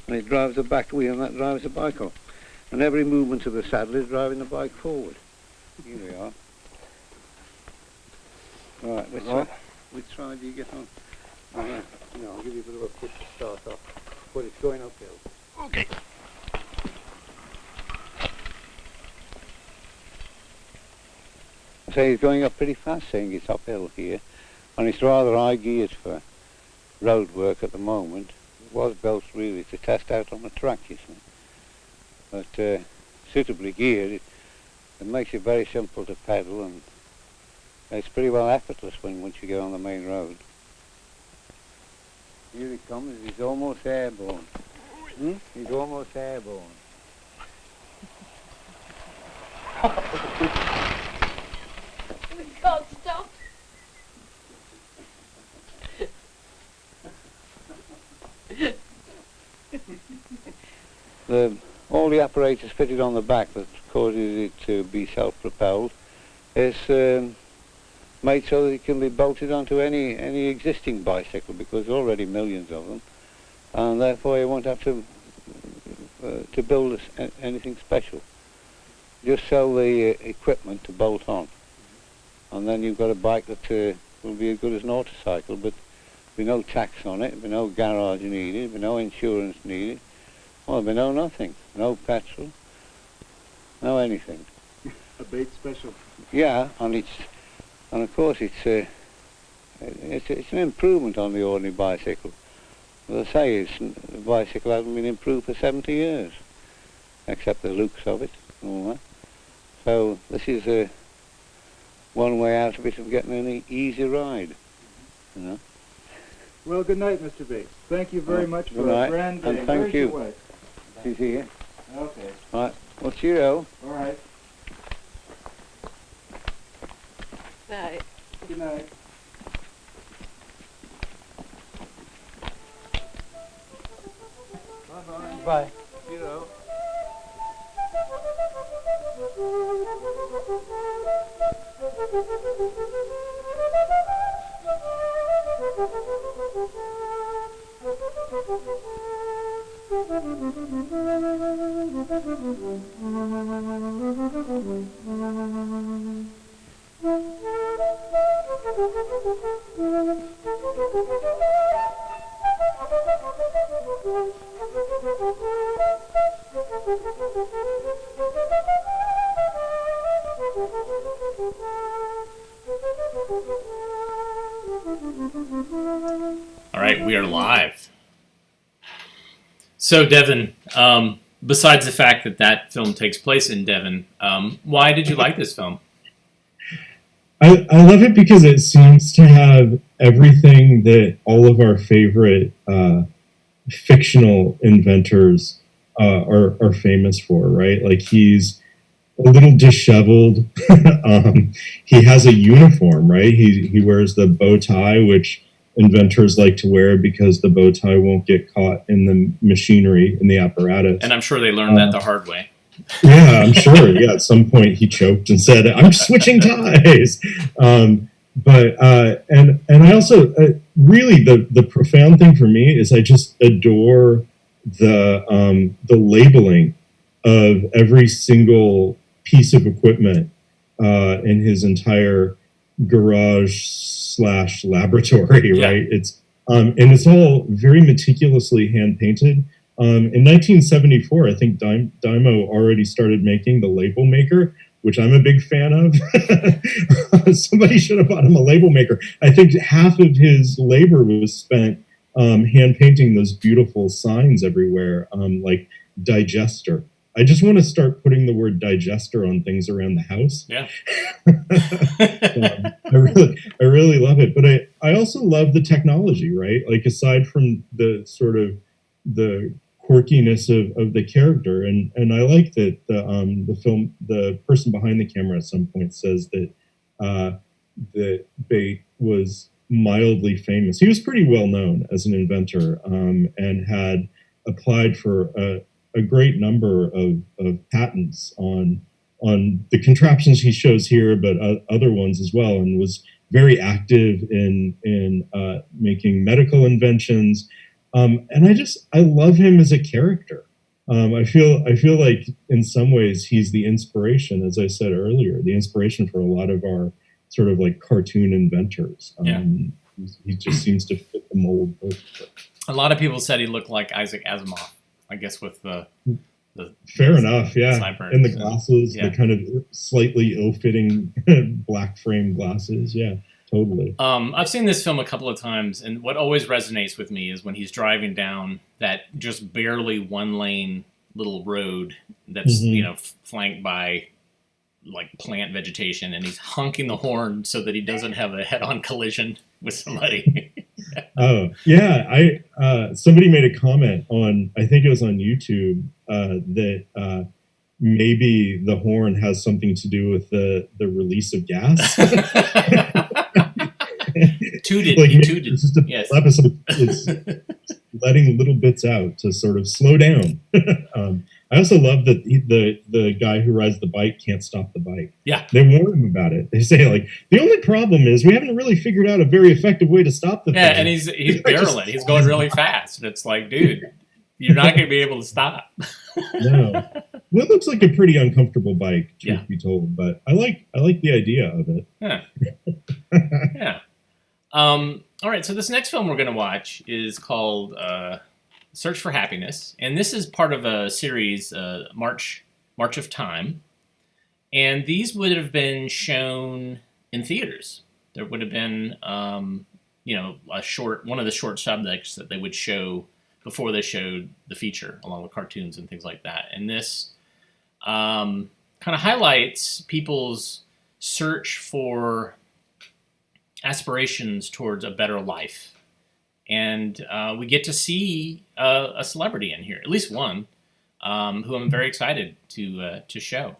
and it drives the back wheel, and that drives the bike off. And every movement of the saddle is driving the bike forward. Here we are. Right, which side do you get on? I'll give you a bit of a push to start off, but it's going uphill. Okay. I say it's going up pretty fast, saying it's uphill here, and it's rather high geared for road work at the moment. It was built really to test out on the track, you see. But suitably geared, it makes it very simple to pedal, and it's pretty well effortless once you get on the main road. Here he comes, he's almost airborne. He's almost airborne. We can't stop. All the apparatus fitted on the back that causes it to be self-propelled is made so that it can be bolted onto any existing bicycle, because there are already millions of them, and therefore you won't have to build anything special. Just sell the equipment to bolt on, and then you've got a bike that will be as good as an motorcycle, but there'll be no tax on it, there'll be no garage needed, there'll be no insurance needed, well, there'll be no nothing, no petrol, no anything. A Bate special. Yeah, and of course it's an improvement on the ordinary bicycle. As I say, the bicycle hasn't been improved for 70 years, except the looks of it and all that. So this is one way out of it of getting an easy ride, you know. Well, good night, Mr. Bates. Thank you very much for a grand day. And thank Where's you. Your wife? She's here. Okay. All right. Well, cheerio. All right. Night. Good night. Bye-bye. Bye. Cheerio. All right, we are live. So, Devin, besides the fact that that film takes place in Devon, why did you like this film? I love it because it seems to have everything that all of our favorite fictional inventors are famous for, right? Like, he's a little disheveled. He has a uniform, right? He wears the bow tie, which inventors like to wear because the bow tie won't get caught in the machinery, in the apparatus. And I'm sure they learned that the hard way. Yeah, I'm sure. Yeah, at some point he choked and said, "I'm switching ties." And I also really the profound thing for me is I just adore the labeling of every single piece of equipment in his entire garage/laboratory. Yeah. Right? And it's all very meticulously hand painted. In 1974, I think Dymo already started making the label maker, which I'm a big fan of. Somebody should have bought him a label maker. I think half of his labor was spent hand painting those beautiful signs everywhere, like digester. I just want to start putting the word digester on things around the house. Yeah. I really love it. But I also love the technology, right? Like, aside from the sort of the quirkiness of the character, and I like that the film, the person behind the camera at some point says that that Bate was mildly famous. He was pretty well known as an inventor, and had applied for a great number of patents on the contraptions he shows here, but other ones as well, and was very active in making medical inventions. And I love him as a character. I feel like in some ways he's the inspiration, as I said earlier, the inspiration for a lot of our sort of like cartoon inventors. He just seems to fit the mold perfectly. A lot of people said he looked like Isaac Asimov, I guess, with the fair enough, yeah. sideburns And the glasses, yeah. the kind of slightly ill-fitting black frame glasses, yeah. Totally. I've seen this film a couple of times, and what always resonates with me is when he's driving down that just barely one-lane little road that's flanked by like plant vegetation, and he's honking the horn so that he doesn't have a head-on collision with somebody. Oh yeah, somebody made a comment on, I think it was on YouTube, that maybe the horn has something to do with the release of gas. Tooted. Like, He tooted. It's just a Yes. episode. It's letting little bits out to sort of slow down. I also love that the guy who rides the bike can't stop the bike. Yeah. They warn him about it. They say, like, the only problem is we haven't really figured out a very effective way to stop the thing. Yeah, and he's barreling. He's going really fast, and it's like, dude, you're not going to be able to stop. No. Well, it looks like a pretty uncomfortable bike, truth be told, but I like the idea of it. Yeah. Yeah. All right, so this next film we're going to watch is called Search for Happiness, and this is part of a series, March of Time, and these would have been shown in theaters. There would have been, one of the short subjects that they would show before they showed the feature, along with cartoons and things like that. And this kind of highlights people's search for aspirations towards a better life. And we get to see a celebrity in here, at least one, who I'm very excited to show.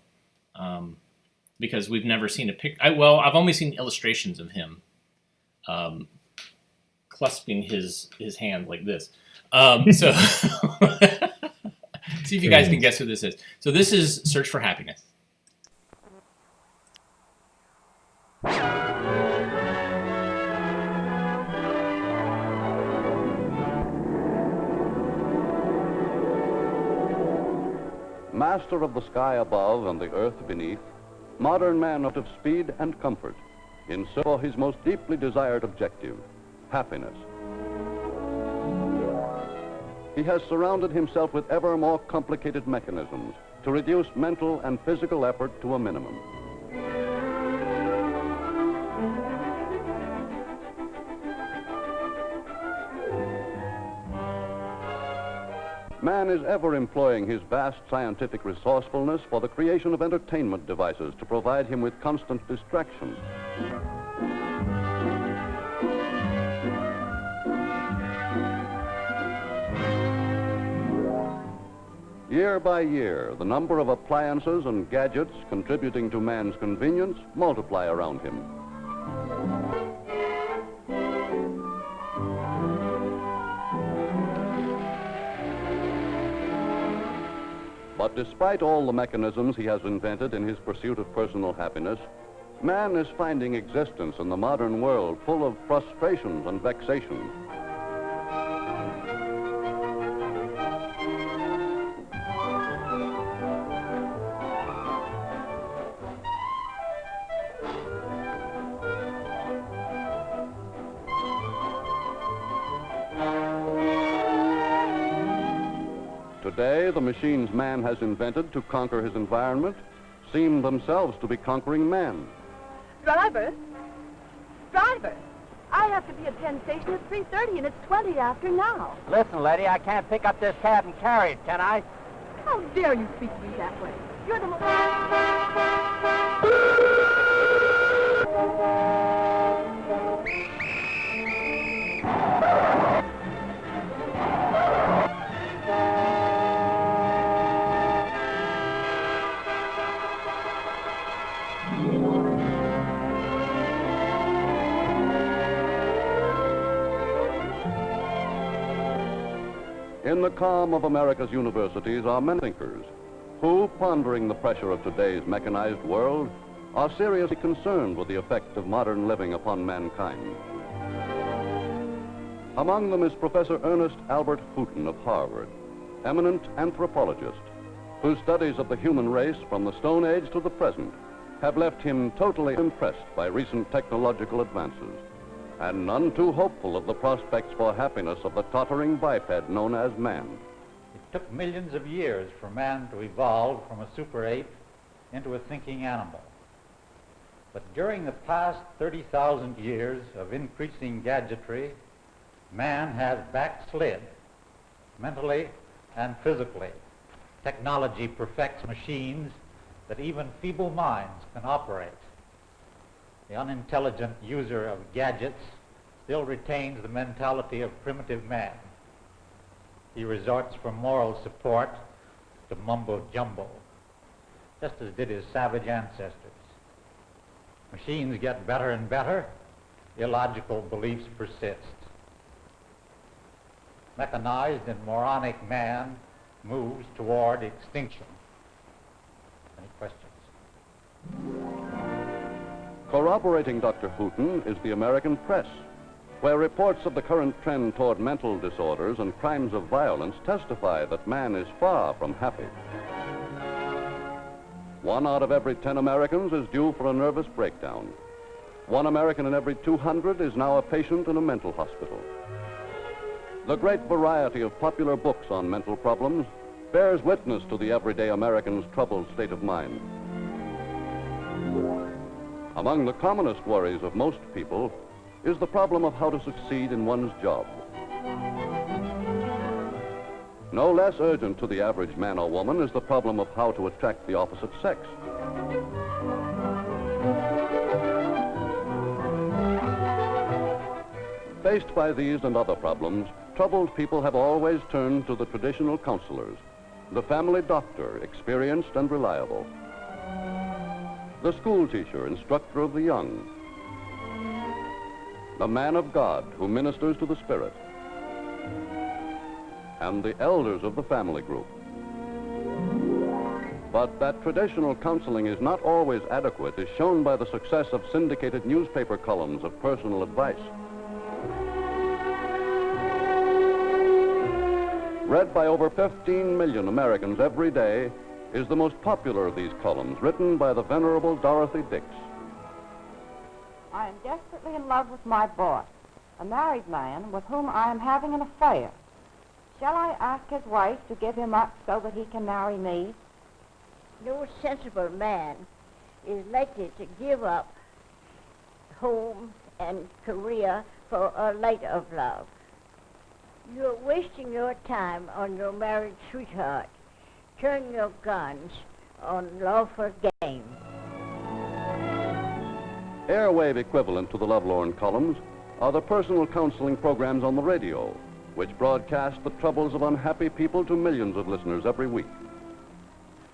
Because we've never seen a picture. I've only seen illustrations of him clasping his hand like this. So see if you guys can guess who this is. So this is Search for Happiness. Master of the sky above and the earth beneath, modern man of speed and comfort, in search for his most deeply desired objective, happiness. He has surrounded himself with ever more complicated mechanisms to reduce mental and physical effort to a minimum. Man is ever employing his vast scientific resourcefulness for the creation of entertainment devices to provide him with constant distraction. Year by year, the number of appliances and gadgets contributing to man's convenience multiply around him. But despite all the mechanisms he has invented in his pursuit of personal happiness, man is finding existence in the modern world full of frustrations and vexations. Today, the machines man has invented to conquer his environment seem themselves to be conquering man. Driver! Driver! I have to be at Penn Station at 3:30 and it's 20 after now. Listen, lady, I can't pick up this cab and carry it, can I? How dare you speak to me that way? You're the most... In the calm of America's universities are many thinkers who, pondering the pressure of today's mechanized world, are seriously concerned with the effect of modern living upon mankind. Among them is Professor Ernest Albert Hooton of Harvard, eminent anthropologist, whose studies of the human race from the Stone Age to the present have left him totally impressed by recent technological advances, and none too hopeful of the prospects for happiness of the tottering biped known as man. It took millions of years for man to evolve from a super ape into a thinking animal. But during the past 30,000 years of increasing gadgetry, man has backslid mentally and physically. Technology perfects machines that even feeble minds can operate. The unintelligent user of gadgets still retains the mentality of primitive man. He resorts for moral support to mumbo-jumbo, just as did his savage ancestors. Machines get better and better, illogical beliefs persist. Mechanized and moronic man moves toward extinction. Any questions? Corroborating Dr. Hooton is the American press, where reports of the current trend toward mental disorders and crimes of violence testify that man is far from happy. 1 out of every 10 Americans is due for a nervous breakdown. 1 American in every 200 is now a patient in a mental hospital. The great variety of popular books on mental problems bears witness to the everyday American's troubled state of mind. Among the commonest worries of most people is the problem of how to succeed in one's job. No less urgent to the average man or woman is the problem of how to attract the opposite sex. Faced by these and other problems, troubled people have always turned to the traditional counselors, the family doctor, experienced and reliable, the school teacher, instructor of the young, the man of God who ministers to the spirit, and the elders of the family group. But that traditional counseling is not always adequate is shown by the success of syndicated newspaper columns of personal advice. Read by over 15 million Americans every day, is the most popular of these columns, written by the venerable Dorothy Dix. I am desperately in love with my boss, a married man with whom I am having an affair. Shall I ask his wife to give him up so that he can marry me? No sensible man is likely to give up home and career for a light of love. You're wasting your time on your married sweetheart. Turn your guns on lawful game. Airwave equivalent to the lovelorn columns are the personal counseling programs on the radio, which broadcast the troubles of unhappy people to millions of listeners every week.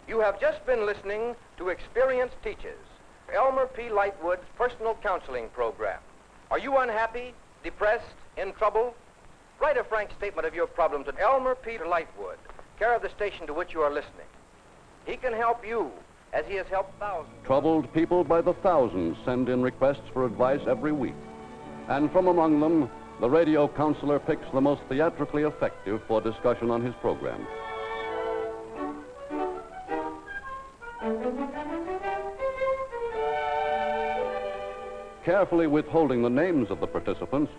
You have just been listening to Experienced Teachers, Elmer P. Lightwood's personal counseling program. Are you unhappy, depressed, in trouble? Write a frank statement of your problem to Elmer P. Lightwood, care of the station to which you are listening. He can help you, as he has helped thousands. Troubled people by the thousands send in requests for advice every week. And from among them, the radio counselor picks the most theatrically effective for discussion on his program. Carefully withholding the names of the participants,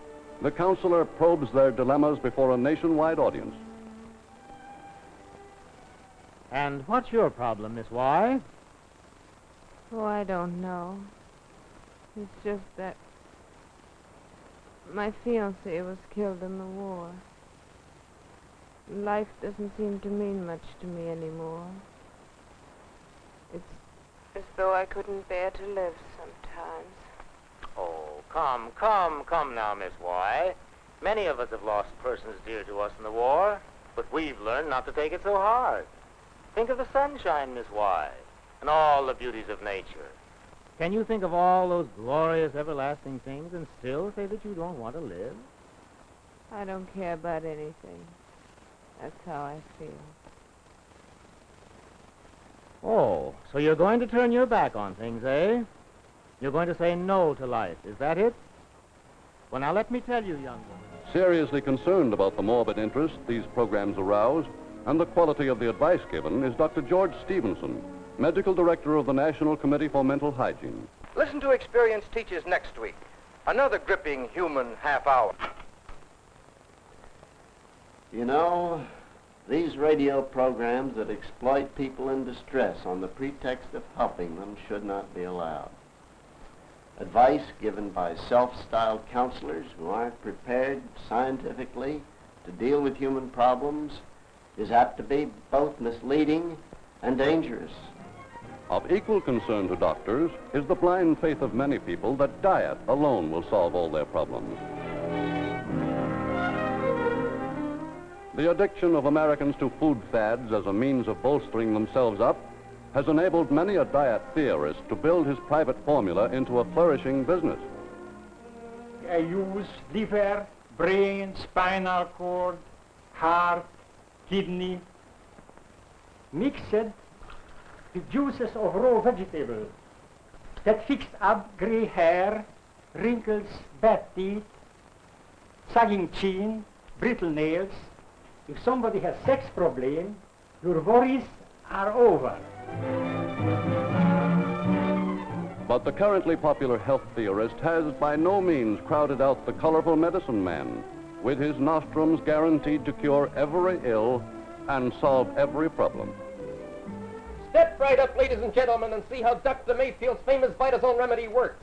the counselor probes their dilemmas before a nationwide audience. And what's your problem, Miss Y? Oh, I don't know. It's just that my fiancé was killed in the war. Life doesn't seem to mean much to me anymore. It's as though I couldn't bear to live sometimes. Oh, come now, Miss Y. Many of us have lost persons dear to us in the war, but we've learned not to take it so hard. Think of the sunshine, Miss Y, and all the beauties of nature. Can you think of all those glorious, everlasting things and still say that you don't want to live? I don't care about anything. That's how I feel. Oh, so you're going to turn your back on things, eh? You're going to say no to life, is that it? Well, now let me tell you, young woman. Seriously concerned about the morbid interest these programs arouse and the quality of the advice given is Dr. George Stevenson, Medical Director of the National Committee for Mental Hygiene. Listen to Experienced Teachers next week. Another gripping human half hour. You know, these radio programs that exploit people in distress on the pretext of helping them should not be allowed. Advice given by self-styled counselors who aren't prepared scientifically to deal with human problems is apt to be both misleading and dangerous. Of equal concern to doctors is the blind faith of many people that diet alone will solve all their problems. The addiction of Americans to food fads as a means of bolstering themselves up has enabled many a diet theorist to build his private formula into a flourishing business. I use liver, brain, spinal cord, heart, kidney, mixed with juices of raw vegetables that fix up gray hair, wrinkles, bad teeth, sagging chin, brittle nails. If somebody has sex problem, your worries are over. But the currently popular health theorist has by no means crowded out the colorful medicine man, with his nostrums guaranteed to cure every ill and solve every problem. Step right up, ladies and gentlemen, and see how Dr. Mayfield's famous Vitazone remedy works.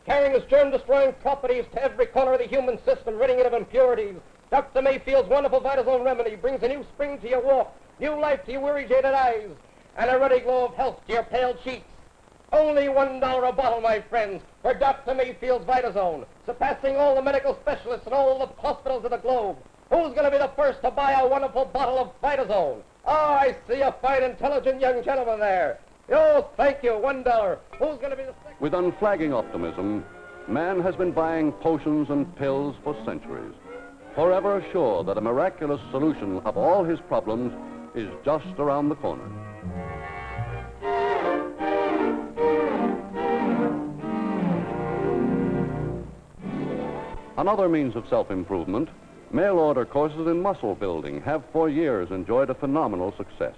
Carrying his germ-destroying properties to every corner of the human system, ridding it of impurities, Dr. Mayfield's wonderful Vitazone remedy brings a new spring to your walk, new life to your weary, jaded eyes, and a ruddy glow of health to your pale cheeks. Only $1 a bottle, my friends, for Dr. Mayfield's Vitazone, surpassing all the medical specialists and all the hospitals of the globe. Who's going to be the first to buy a wonderful bottle of Vitazone? Oh, I see a fine, intelligent young gentleman there. Oh, thank you, $1. Who's going to be the second? With unflagging optimism, man has been buying potions and pills for centuries, forever sure that a miraculous solution of all his problems is just around the corner. Another means of self-improvement, mail-order courses in muscle building have for years enjoyed a phenomenal success.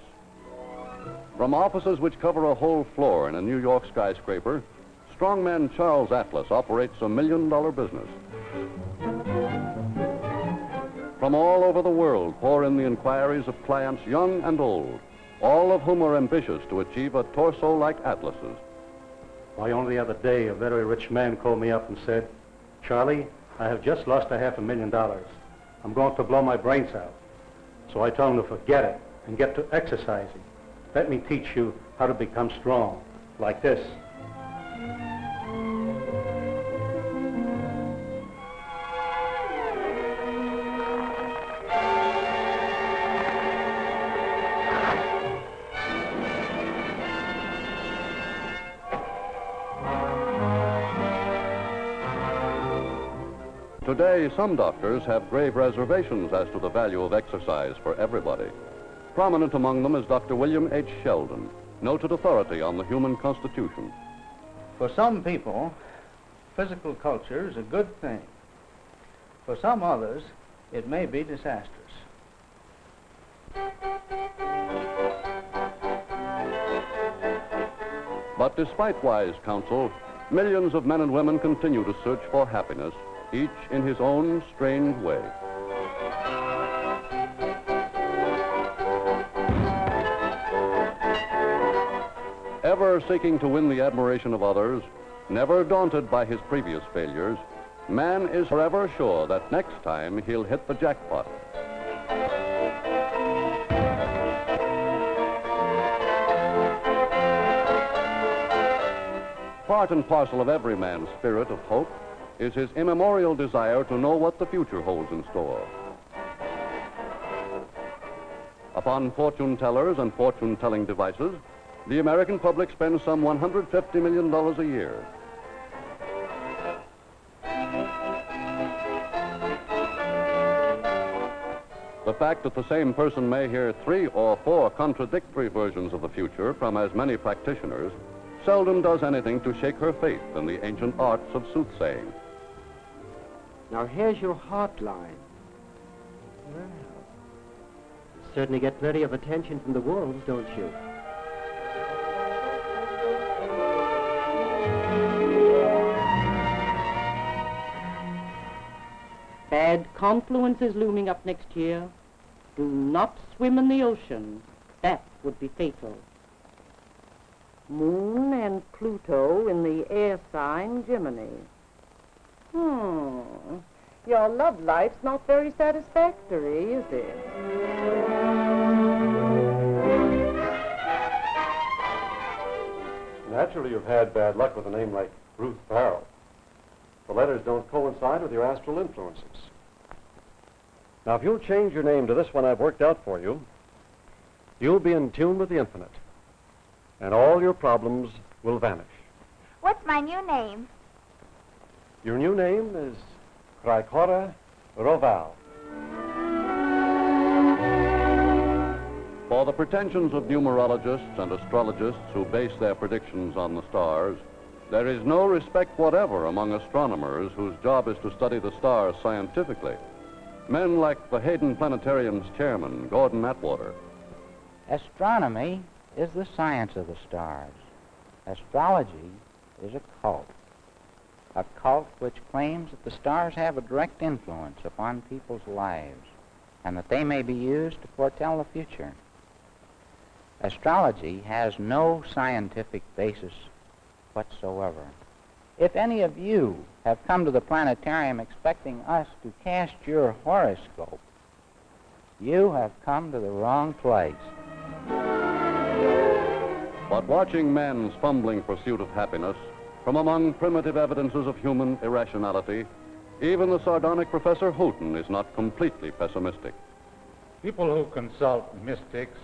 From offices which cover a whole floor in a New York skyscraper, strongman Charles Atlas operates a $1 million business. From all over the world pour in the inquiries of clients young and old, all of whom are ambitious to achieve a torso like Atlas's. Why, only the other day, a very rich man called me up and said, "Charlie, I have just lost $500,000. I'm going to blow my brains out." So I told him to forget it and get to exercising. Let me teach you how to become strong, like this. Today, some doctors have grave reservations as to the value of exercise for everybody. Prominent among them is Dr. William H. Sheldon, noted authority on the human constitution. For some people, physical culture is a good thing. For some others, it may be disastrous. But despite wise counsel, millions of men and women continue to search for happiness, each in his own strange way. Ever seeking to win the admiration of others, never daunted by his previous failures, man is forever sure that next time he'll hit the jackpot. Part and parcel of every man's spirit of hope is his immemorial desire to know what the future holds in store. Upon fortune tellers and fortune-telling devices, the American public spends some $150 million a year. The fact that the same person may hear 3 or 4 contradictory versions of the future from as many practitioners seldom does anything to shake her faith in the ancient arts of soothsaying. Now here's your heartline. Well, certainly get plenty of attention from the wolves, don't you? Bad confluence is looming up next year. Do not swim in the ocean. That would be fatal. Moon and Pluto in the air sign Gemini. Your love life's not very satisfactory, is it? Naturally, you've had bad luck with a name like Ruth Farrell. The letters don't coincide with your astral influences. Now, if you'll change your name to this one I've worked out for you, you'll be in tune with the infinite, and all your problems will vanish. What's my new name? Your new name is Cricora Roval. For the pretensions of numerologists and astrologists who base their predictions on the stars, there is no respect whatever among astronomers whose job is to study the stars scientifically. Men like the Hayden Planetarium's chairman, Gordon Atwater. Astronomy is the science of the stars. Astrology is a cult which claims that the stars have a direct influence upon people's lives and that they may be used to foretell the future. Astrology has no scientific basis whatsoever. If any of you have come to the planetarium expecting us to cast your horoscope, you have come to the wrong place. But watching man's fumbling pursuit of happiness, from among primitive evidences of human irrationality, even the sardonic Professor Houghton is not completely pessimistic. People who consult mystics,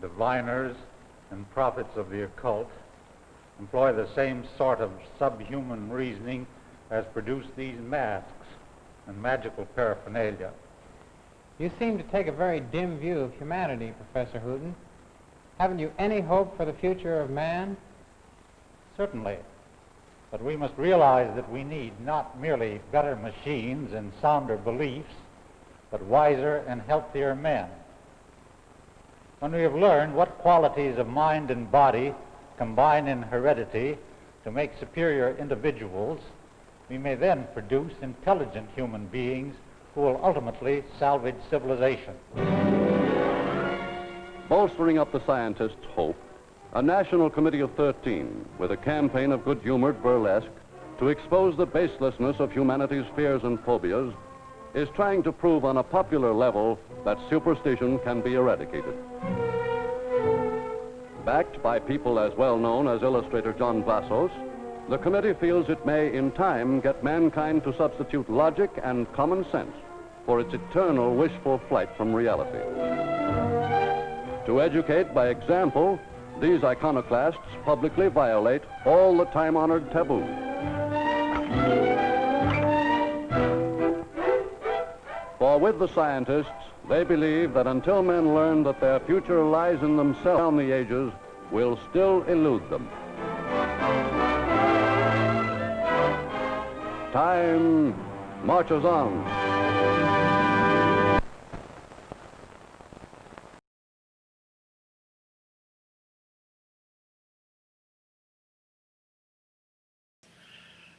diviners, and prophets of the occult employ the same sort of subhuman reasoning as produce these masks and magical paraphernalia. You seem to take a very dim view of humanity, Professor Houghton. Haven't you any hope for the future of man? Certainly. But we must realize that we need not merely better machines and sounder beliefs, but wiser and healthier men. When we have learned what qualities of mind and body combine in heredity to make superior individuals, we may then produce intelligent human beings who will ultimately salvage civilization. Bolstering up the scientists' hope, a National Committee of 13, with a campaign of good-humored burlesque to expose the baselessness of humanity's fears and phobias, is trying to prove on a popular level that superstition can be eradicated. Backed by people as well known as illustrator John Vassos, the committee feels it may in time get mankind to substitute logic and common sense for its eternal wishful flight from reality. To educate by example, these iconoclasts publicly violate all the time-honored taboos. For with the scientists, they believe that until men learn that their future lies in themselves, down the ages will still elude them. Time marches on.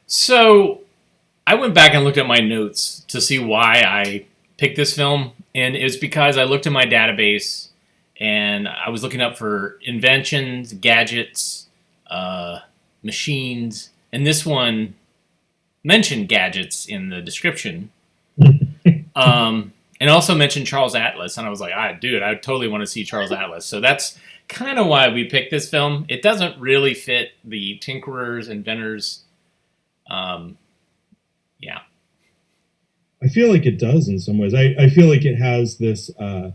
So I went back and looked at my notes to see why I picked this film, and it's because I looked in my database and I was looking up for inventions, gadgets, machines, and this one mentioned gadgets in the description, and also mentioned Charles Atlas, and I was like, dude, I totally want to see Charles Atlas. So that's kind of why we picked this film. It doesn't really fit the tinkerers, inventors. Yeah. I feel like it does in some ways. I feel like it has this, well,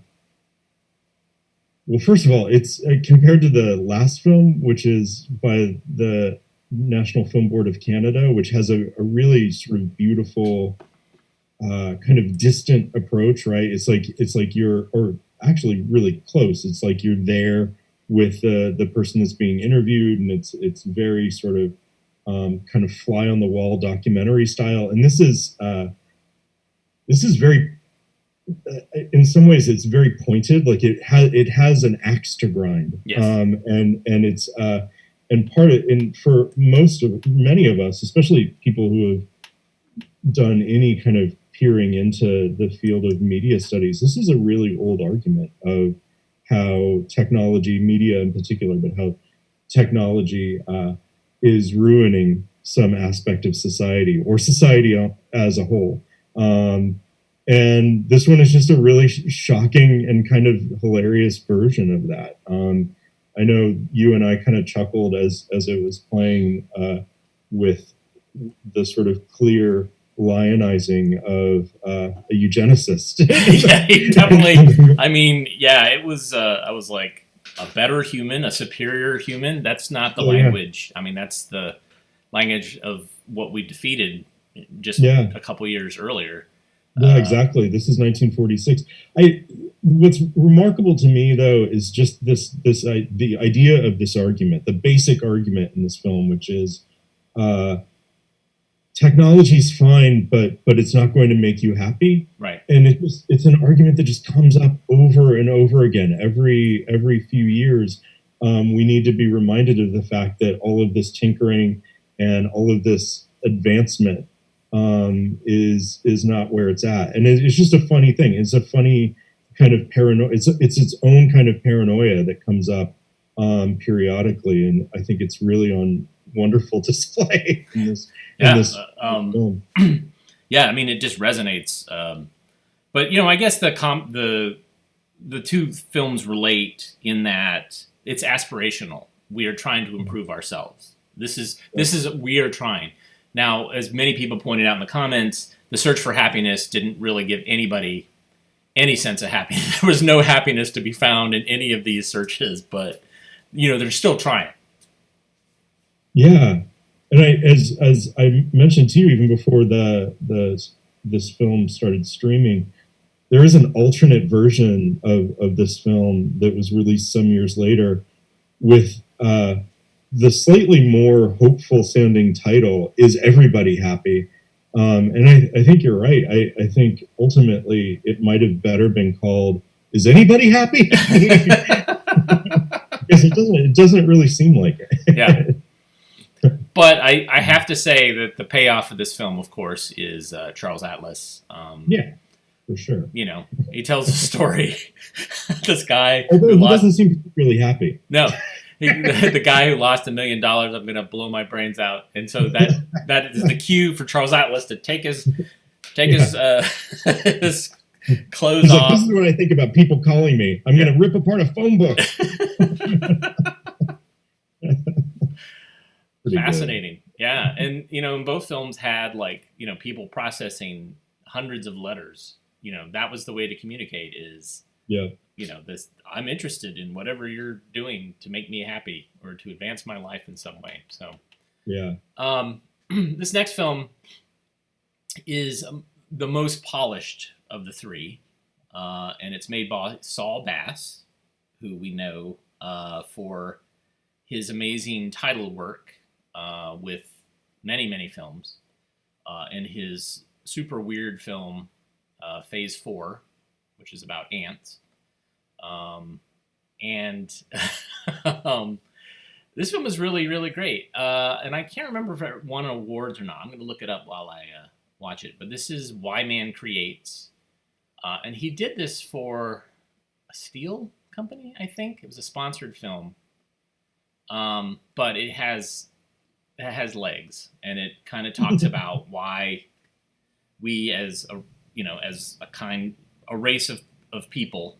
first of all, it's compared to the last film, which is by the National Film Board of Canada, which has a really sort of beautiful, kind of distant approach, right? It's like you're, or actually really close. It's like you're there with the person that's being interviewed, and it's very sort of kind of fly on the wall documentary style. And this is very, in some ways, it's very pointed. Like it has an axe to grind. Yes. And it's and for many of us, especially people who have done any kind of peering into the field of media studies, this is a really old argument of how technology, media in particular, but how technology is ruining some aspect of society or society as a whole. And this one is just a really shocking and kind of hilarious version of that. I know you and I kind of chuckled as it was playing with the sort of clear lionizing of a eugenicist. Yeah, definitely. I mean, yeah, it was, I was like, a better human, a superior human. That's not the language. I mean, that's the language of what we defeated just a couple years earlier. Yeah, exactly. This is 1946. What's remarkable to me, though, is just the idea of this argument, the basic argument in this film, which is technology's fine, but it's not going to make you happy. Right. And it's an argument that just comes up over and over again. Every few years, we need to be reminded of the fact that all of this tinkering and all of this advancement is not where it's at. And it's just a funny thing. It's a funny kind of paranoia. It's its own kind of paranoia that comes up periodically, and I think it's really on wonderful display in this film. Yeah, I mean, it just resonates. But I guess the two films relate in that it's aspirational. We are trying to improve ourselves. This is we are trying. Now, as many people pointed out in the comments, the search for happiness didn't really give anybody any sense of happiness. There was no happiness to be found in any of these searches, but they're still trying. Yeah, and as I mentioned to you even before this film started streaming, there is an alternate version of this film that was released some years later with the slightly more hopeful sounding title, Is Everybody Happy? And I think you're right. I think ultimately it might have better been called is anybody happy? Because it doesn't really seem like it. Yeah. But I have to say that the payoff of this film, of course, is Charles Atlas. Yeah, for sure. You know, he tells a story. This guy Although he doesn't seem particularly happy. No. The guy who lost $1 million, I'm going to blow my brains out. And so that is the cue for Charles Atlas to take his his clothes He's off. Like, this is what I think about people calling me. I'm going to rip apart a phone book. Fascinating. Yeah. And, you know, both films had, like, you know, people processing hundreds of letters. You know, that was the way to communicate is, yeah, you know, this, I'm interested in whatever you're doing to make me happy or to advance my life in some way. So, yeah. This next film is the most polished of the three. And it's made by Saul Bass, who we know for his amazing title work with many, many films, and his super weird film, Phase 4, which is about ants. This film is really, really great. And I can't remember if it won awards or not. I'm going to look it up while I watch it. But this is Why Man Creates. And he did this for a steel company, I think. It was a sponsored film. But it has legs, and it kind of talks about why we as a race of people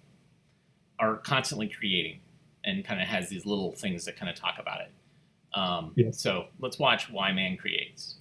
are constantly creating, and kind of has these little things that kind of talk about it. So let's watch Why Man Creates.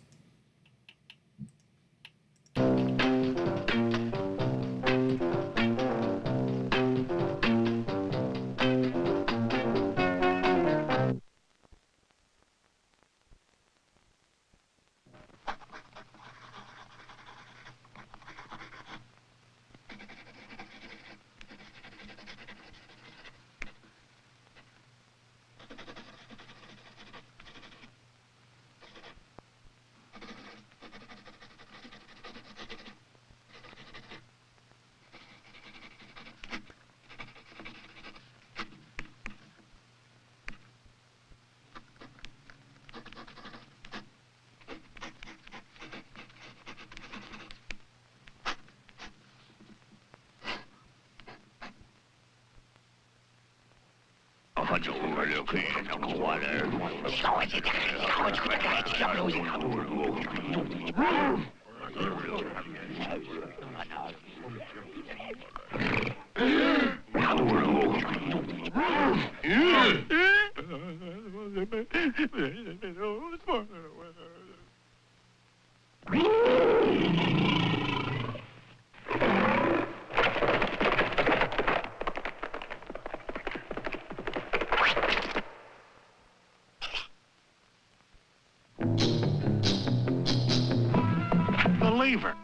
Believer.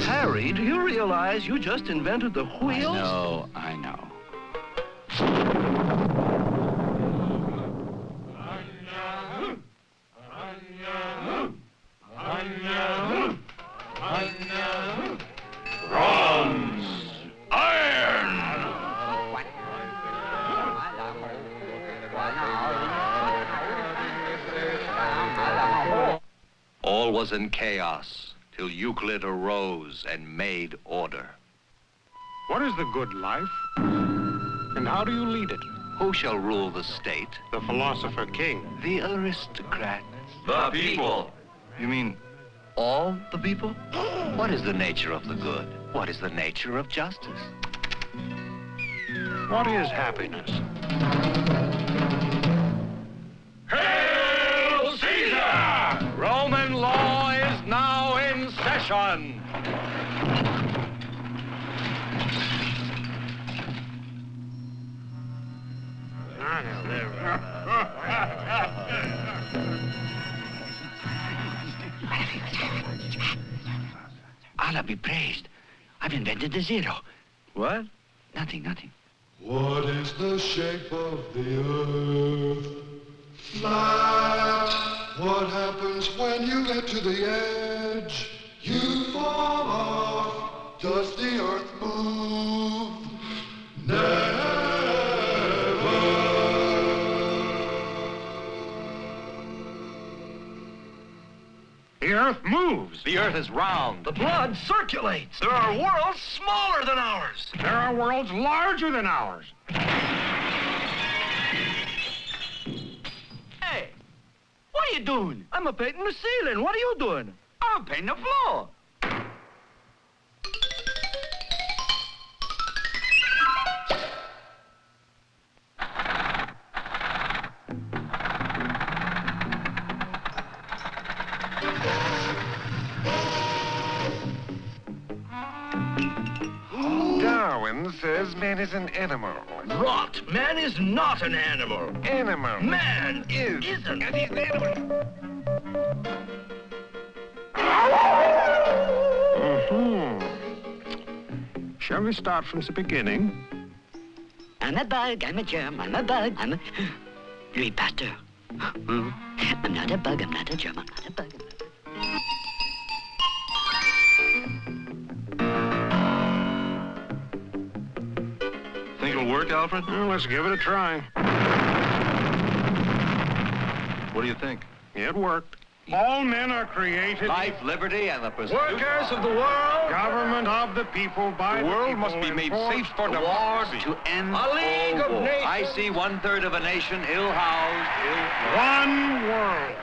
Harry, do you realize you just invented the wheel? I know. Bronze. Iron. All was in chaos till Euclid arose and made order. What is the good life? And how do you lead it? Who shall rule the state? The philosopher king. The aristocrats. The people. You mean all the people? What is the nature of the good? What is the nature of justice? What is happiness? Hail Caesar! Roman law is now in session. Allah be praised. I've invented the zero. What? Nothing. What is the shape of the earth? Flat. What happens when you get to the edge? You fall off. Does the earth move? The Earth moves. The Earth is round. The blood circulates. There are worlds smaller than ours. There are worlds larger than ours. Hey, what are you doing? I'm a painting the ceiling. What are you doing? I'm painting the floor. Darwin says man is an animal. Rot. Man is not an animal. Animal. Man isn't. And he's an animal. Shall we start from the beginning? I'm a bug, I'm a germ, I'm a bug, I'm a... Louis Pasteur. I'm not a bug, I'm not a germ, I'm not a bug. Think it'll work, Alfred? Well, let's give it a try. What do you think? It worked. All men are created... Life, liberty, and the pursuit... Workers of the world. Government of the people, by The world must be made safe for democracy. To end A league of war. nations. I see 1/3 of a nation ill-housed, One world.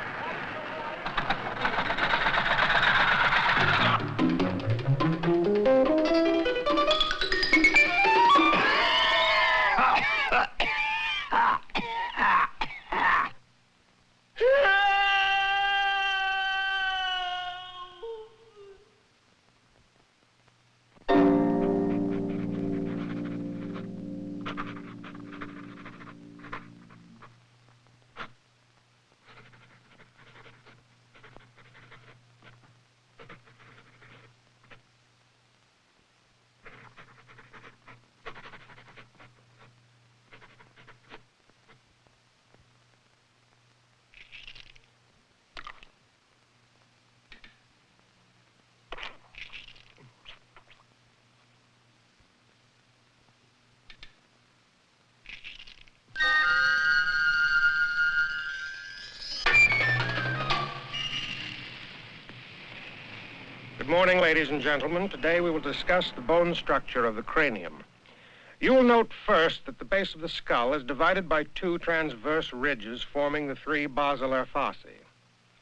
Good morning, ladies and gentlemen. Today we will discuss the bone structure of the cranium. You will note first that the base of the skull is divided by two transverse ridges forming the three basilar fossae.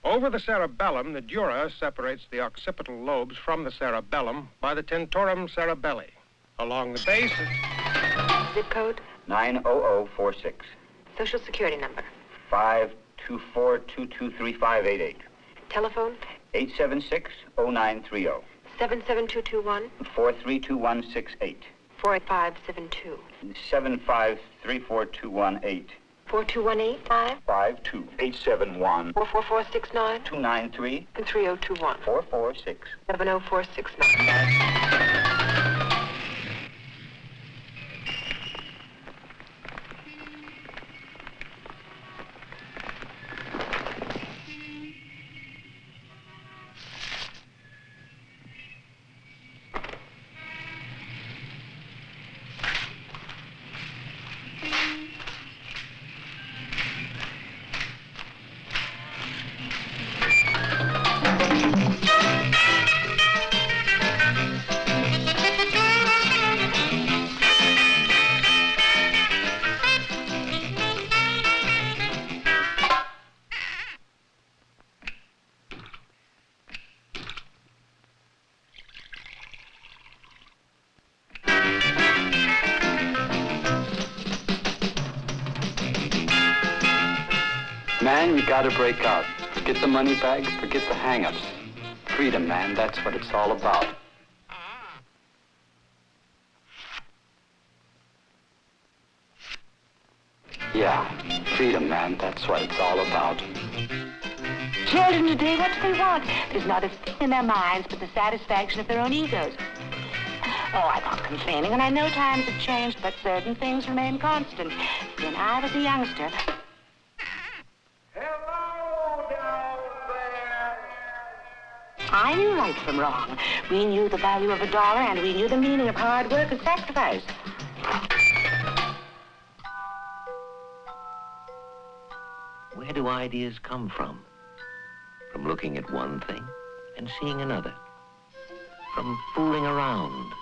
Over the cerebellum, the dura separates the occipital lobes from the cerebellum by the tentorum cerebelli. Along the base... Zip code? 90046. Social Security number? 524223588. Telephone? 876-0930. 77221? 432168. 4572. 753418. 4218? 52. 871. 44469? 293. And 3021. 446. 70469. Man, you gotta break out. Forget the money bags, forget the hang-ups. Freedom, man, that's what it's all about. Yeah, freedom, man, that's what it's all about. Children today, what do they want? There's not a thing in their minds but the satisfaction of their own egos. Oh, I'm not complaining, and I know times have changed, but certain things remain constant. When I was a youngster... I knew right from wrong. We knew the value of $1, and we knew the meaning of hard work and sacrifice. Where do ideas come from? from looking at one thing and seeing another, from fooling around,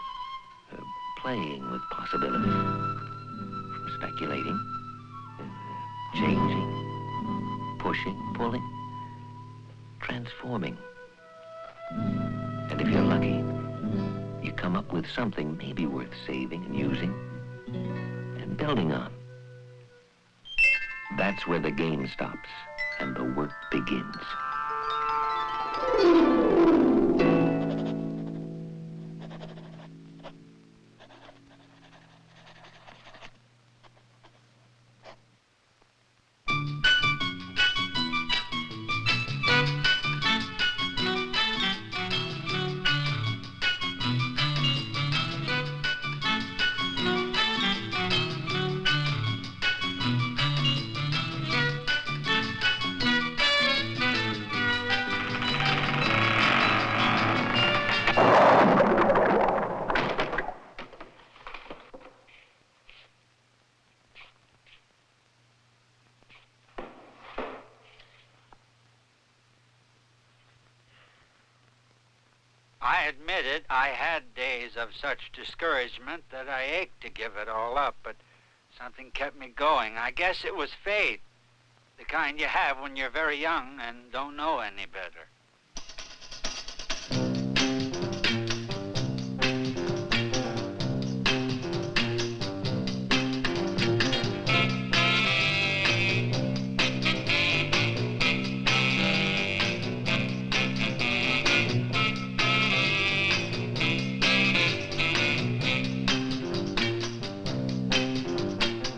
playing with possibilities, from speculating, changing, pushing, pulling, transforming. And if you're lucky, you come up with something maybe worth saving and using and building on. That's where the game stops and the work begins. I admit it, I had days of such discouragement that I ached to give it all up, but something kept me going. I guess it was fate, the kind you have when you're very young and don't know any better.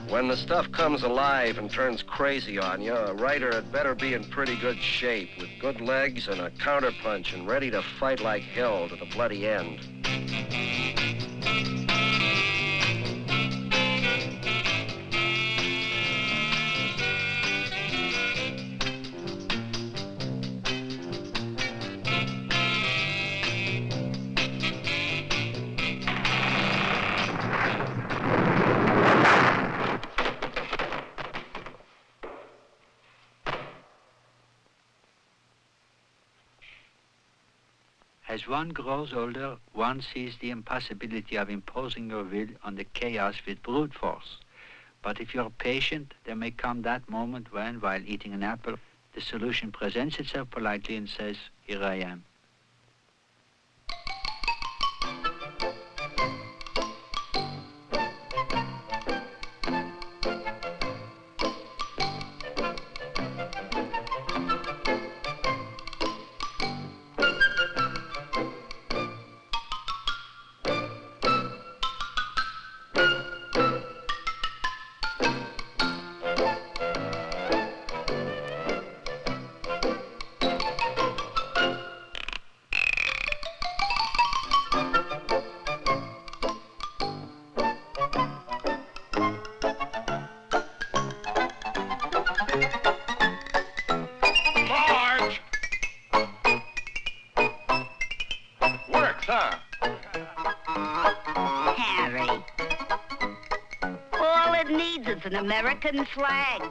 When the stuff comes alive and turns crazy on you, a writer had better be in pretty good shape, with good legs and a counterpunch and ready to fight like hell to the bloody end. As one grows older, one sees the impossibility of imposing your will on the chaos with brute force. But if you're patient, there may come that moment when, while eating an apple, the solution presents itself politely and says, "Here I am." Harry. All it needs is an American flag.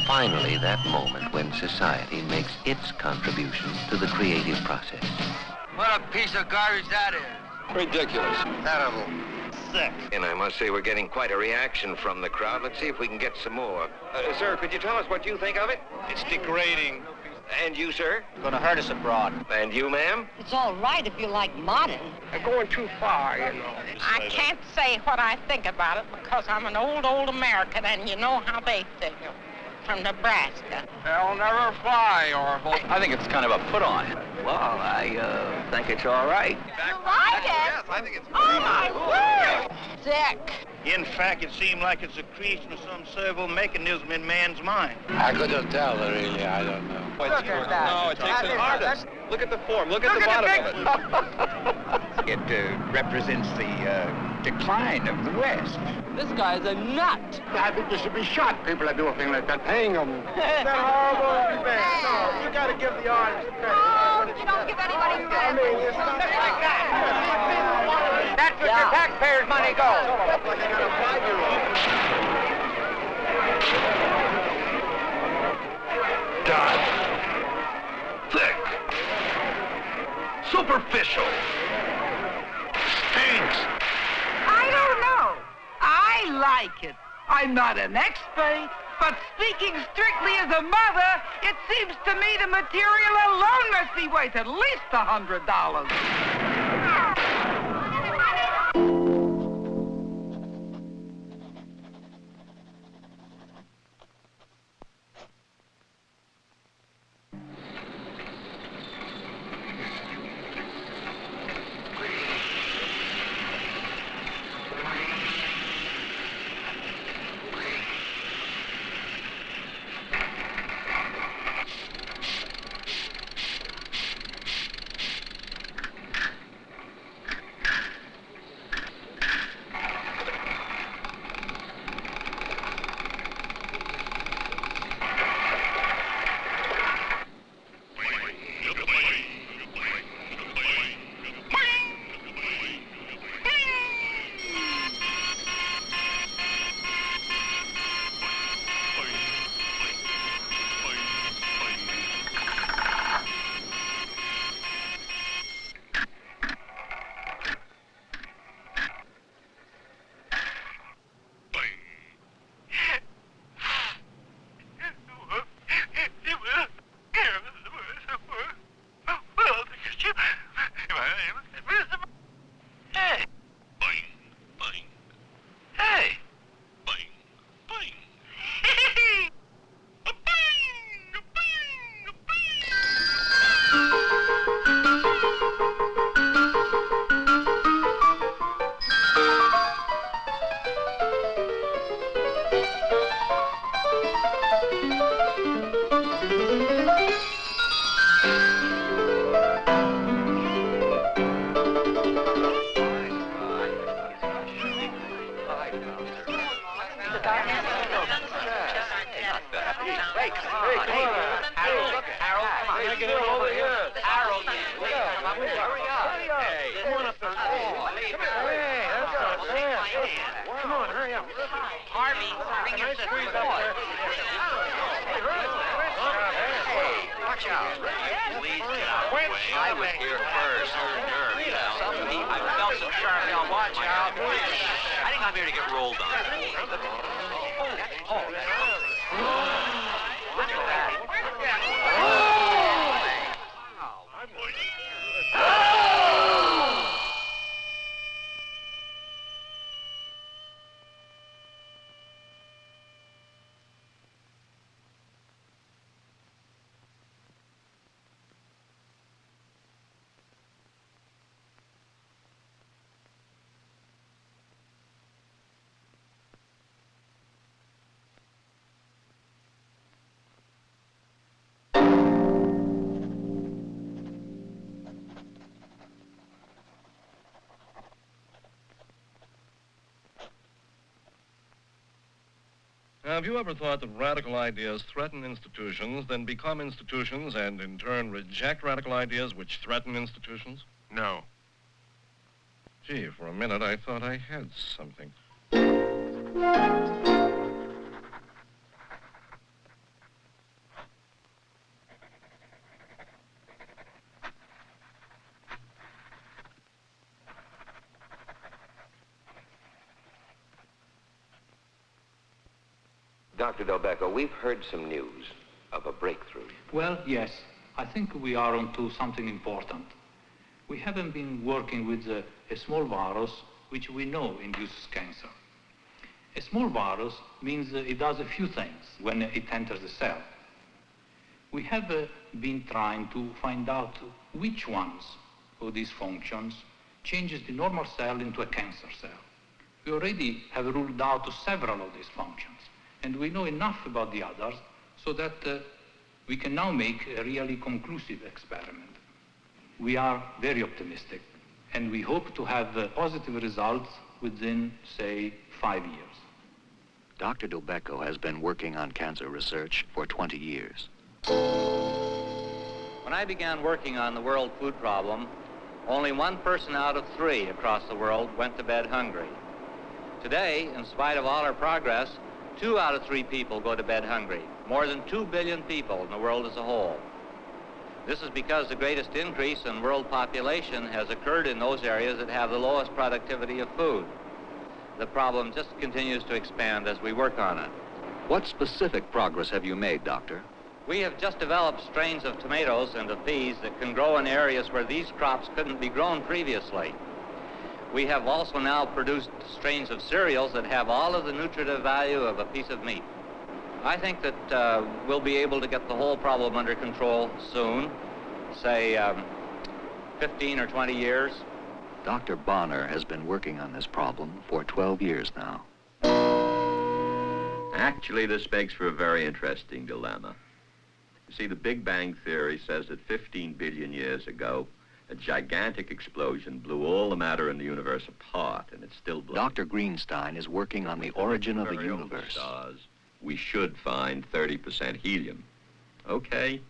Finally, that moment when society makes its contribution to the creative process. What a piece of garbage that is. Ridiculous. Terrible. Sick. And I must say we're getting quite a reaction from the crowd. Let's see if we can get some more. Sir, could you tell us what you think of it? It's degrading. And you, sir? It's going to hurt us abroad. And you, ma'am? It's all right if you like modern. They're going too far, you know. I can't say what I think about it because I'm an old American, and you know how they think. From Nebraska. They'll never fly, or... I think it's kind of a put-on. Well, I think it's all right. You like it? Yes, I think it's... Oh, my word! Sick. In fact, it seemed like it's a creation of some servo mechanism in man's mind. I couldn't tell, really. I don't know. Look at that. No, it takes an artist. Look at the form. Look at the bottom of it. It represents the decline of the West. This guy's a nut. I think you should be shot, people that do a thing like that. Hang them. That horrible event. No, you got to give the artist credit. You don't give anybody credit. That's where your taxpayers' money goes. Done. Thick. Superficial. Stinks. I don't know. I like it. I'm not an expert, but speaking strictly as a mother, it seems to me the material alone must be worth at least $100. Have you ever thought that radical ideas threaten institutions, then become institutions, and in turn reject radical ideas which threaten institutions? No. Gee, for a minute I thought I had something. Dr. Delbecco, we've heard some news of a breakthrough. Well, yes. I think we are onto something important. We haven't been working with a small virus which we know induces cancer. A small virus means it does a few things when it enters the cell. We have been trying to find out which ones of these functions changes the normal cell into a cancer cell. We already have ruled out several of these functions, and we know enough about the others so that we can now make a really conclusive experiment. We are very optimistic, and we hope to have positive results within, say, 5 years. Dr. Delbecco has been working on cancer research for 20 years. When I began working on the world food problem, only 1 person out of 3 across the world went to bed hungry. Today, in spite of all our progress, 2 out of 3 people go to bed hungry, more than 2 billion people in the world as a whole. This is because the greatest increase in world population has occurred in those areas that have the lowest productivity of food. The problem just continues to expand as we work on it. What specific progress have you made, Doctor? We have just developed strains of tomatoes and of peas that can grow in areas where these crops couldn't be grown previously. We have also now produced strains of cereals that have all of the nutritive value of a piece of meat. I think that we'll be able to get the whole problem under control soon, say 15 or 20 years. Dr. Bonner has been working on this problem for 12 years now. Actually, this makes for a very interesting dilemma. You see, the Big Bang Theory says that 15 billion years ago, a gigantic explosion blew all the matter in the universe apart, and it's still blowing. Dr. Greenstein is working on the origin of the universe. Stars, we should find 30% helium. Okay.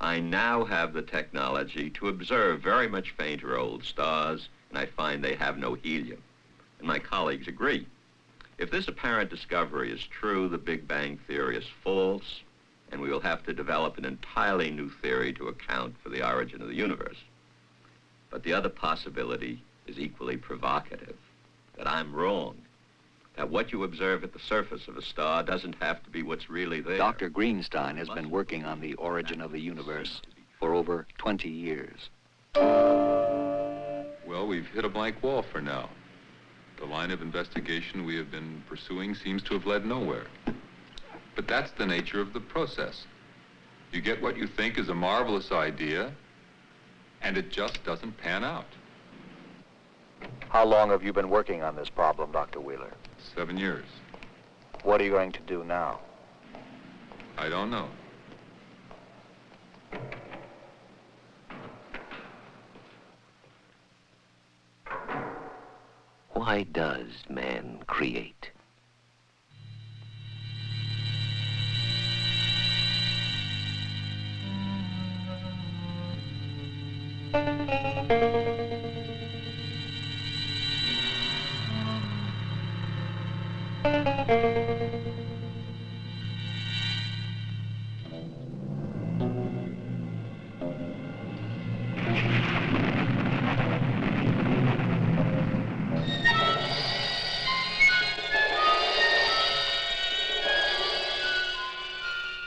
I now have the technology to observe very much fainter old stars, and I find they have no helium. And my colleagues agree. If this apparent discovery is true, the Big Bang Theory is false, and we will have to develop an entirely new theory to account for the origin of the universe. But the other possibility is equally provocative, that I'm wrong, that what you observe at the surface of a star doesn't have to be what's really there. Dr. Greenstein has been working on the origin of the universe for over 20 years. Well, we've hit a blank wall for now. The line of investigation we have been pursuing seems to have led nowhere. But that's the nature of the process. You get what you think is a marvelous idea, and it just doesn't pan out. How long have you been working on this problem, Dr. Wheeler? 7 years. What are you going to do now? I don't know. Why does man create?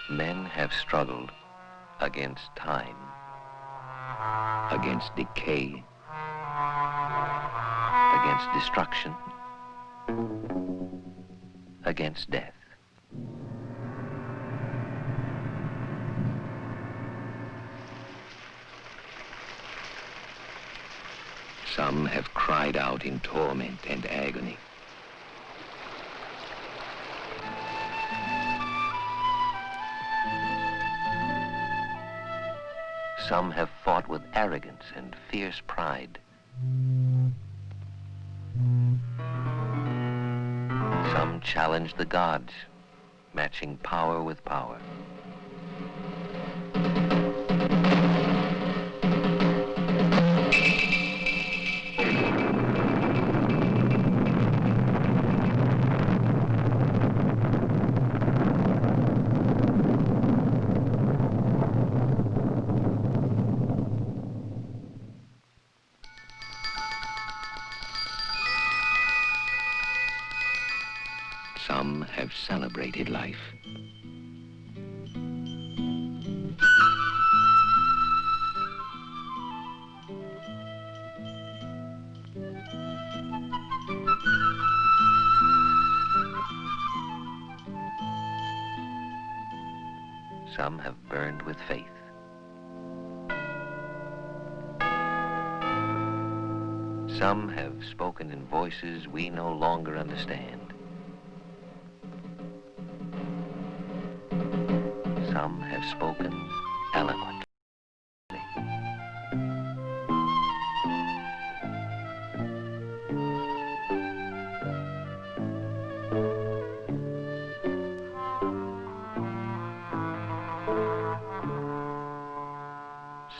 Men have struggled against time, against decay, against destruction, against death. Some have cried out in torment and agony. Some have fought with arrogance and fierce pride. Some challenged the gods, matching power with power. Some have celebrated life. Some have burned with faith. Some have spoken in voices we no longer understand. Some have spoken eloquently.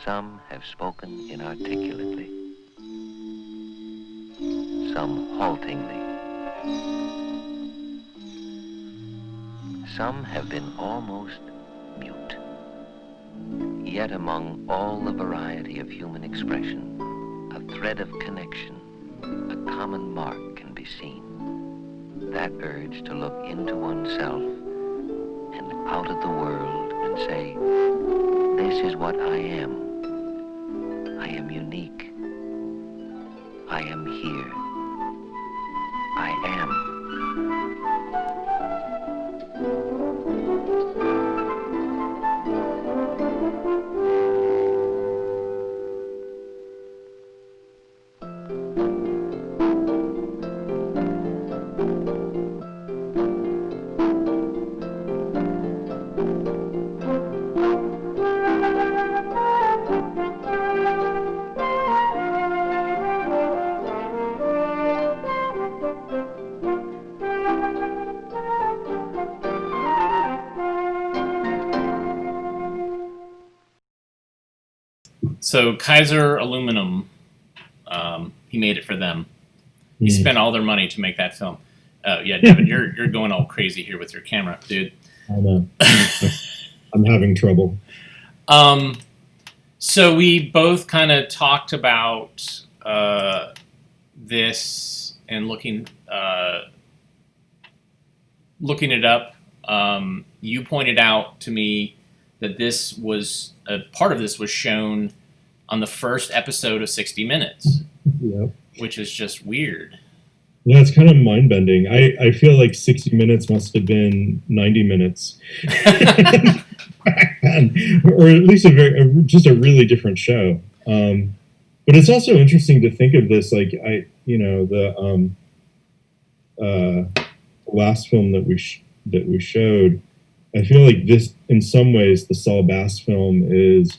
Some have spoken inarticulately, some haltingly. Some have been almost mute. Yet among all the variety of human expression, a thread of connection, a common mark can be seen. That urge to look into oneself and out at the world and say, this is what I am. I am unique. I am here. I am. So Kaiser Aluminum, he made it for them. He spent all their money to make that film. Yeah, Devin, you're going all crazy here with your camera, dude. I know. I'm having trouble. So we both kind of talked about this and looking it up. You pointed out to me that this was part of this was shown on the first episode of 60 Minutes, Yep. which is just weird. Yeah, it's kind of mind-bending. I feel like 60 Minutes must have been 90 minutes. Or at least just a really different show. But it's also interesting to think of this, like, the last film that we showed, I feel like this, in some ways, the Saul Bass film is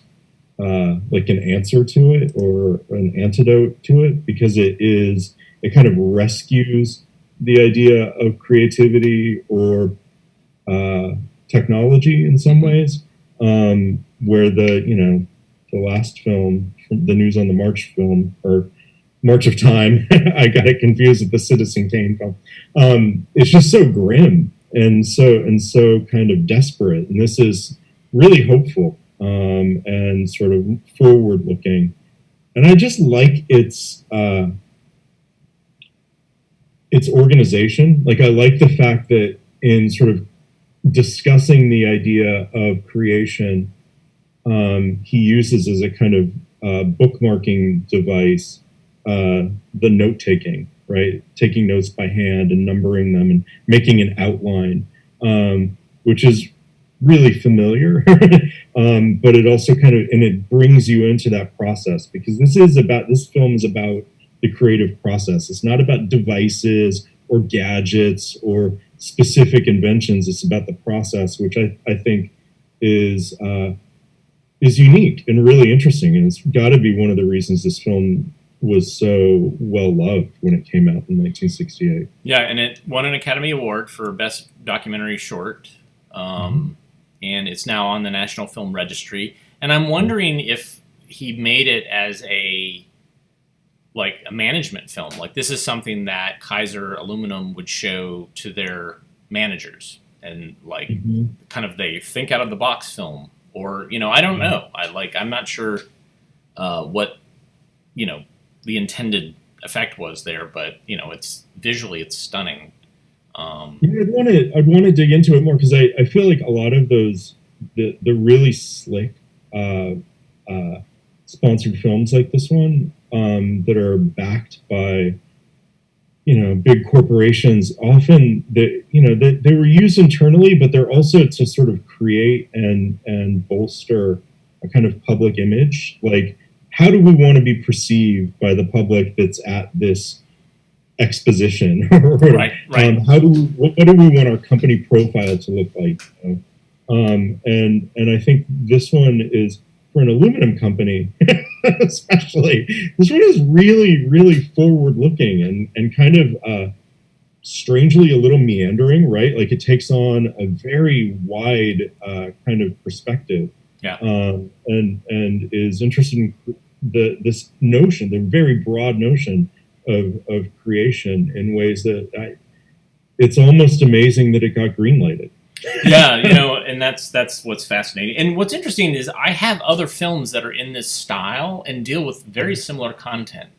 like an answer to it or an antidote to it, because it kind of rescues the idea of creativity or technology in some ways, where the last film, the News on the March film, or March of Time, I got it confused with the Citizen Kane film. It's just so grim and so kind of desperate, and this is really hopeful and sort of forward-looking. And I just like its organization. Like, I like the fact that in sort of discussing the idea of creation, he uses as a kind of bookmarking device the note-taking, right? Taking notes by hand and numbering them and making an outline, which is really familiar, but it also it brings you into that process, because this film is about the creative process. It's not about devices or gadgets or specific inventions. It's about the process, which I think is unique and really interesting. And it's got to be one of the reasons this film was so well loved when it came out in 1968. Yeah, and it won an Academy Award for Best Documentary Short. And it's now on the National Film Registry. And I'm wondering if he made it as a management film. Like, this is something that Kaiser Aluminum would show to their managers, and kind of they think out of the box film, or I don't know. I'm not sure what the intended effect was there, but it's visually it's stunning. Yeah, I'd want to dig into it more, because I feel like a lot of those the really slick sponsored films like this one that are backed by big corporations, often they were used internally, but they're also to sort of create and bolster a kind of public image. Like, how do we want to be perceived by the public that's at this exposition? Right. What do we want our company profile to look like? And I think this one is, for an aluminum company especially, this one is really, really forward-looking and kind of strangely a little meandering, right? Like, it takes on a very wide kind of perspective. Yeah. And is interested in this notion, the very broad notion of creation in ways that it's almost amazing that it got greenlighted. Yeah, and that's what's fascinating. And what's interesting is I have other films that are in this style and deal with very similar content.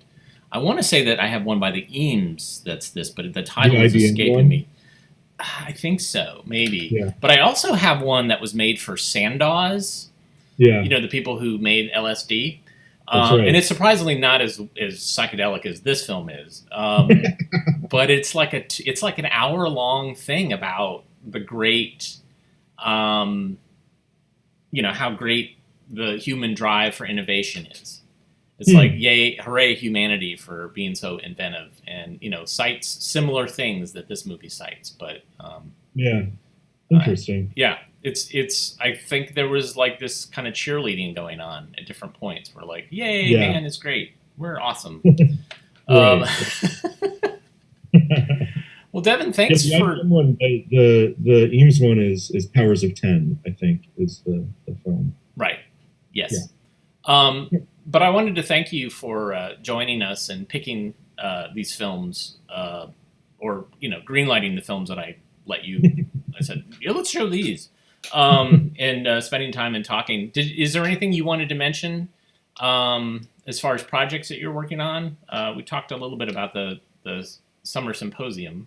I want to say that I have one by the Eames that's this, but the title is escaping me. I think so, maybe. Yeah. But I also have one that was made for Sandoz. Yeah. The people who made LSD. Right. And it's surprisingly not as psychedelic as this film is. But it's like an hour-long thing about the great, how great the human drive for innovation is. It's like, yay, hooray, humanity for being so inventive, and cites similar things that this movie cites. But yeah, interesting. It's. I think there was like this kind of cheerleading going on at different points. We're like, yay, man, it's great, we're awesome. Well, Devin, thanks for one. The Eames one is Powers of 10. I think is the film. Right. Yes. Yeah. But I wanted to thank you for joining us and picking these films, or greenlighting the films that I let you. I said, yeah, let's show these, and spending time and talking. Is there anything you wanted to mention as far as projects that you're working on? We talked a little bit about the summer symposium.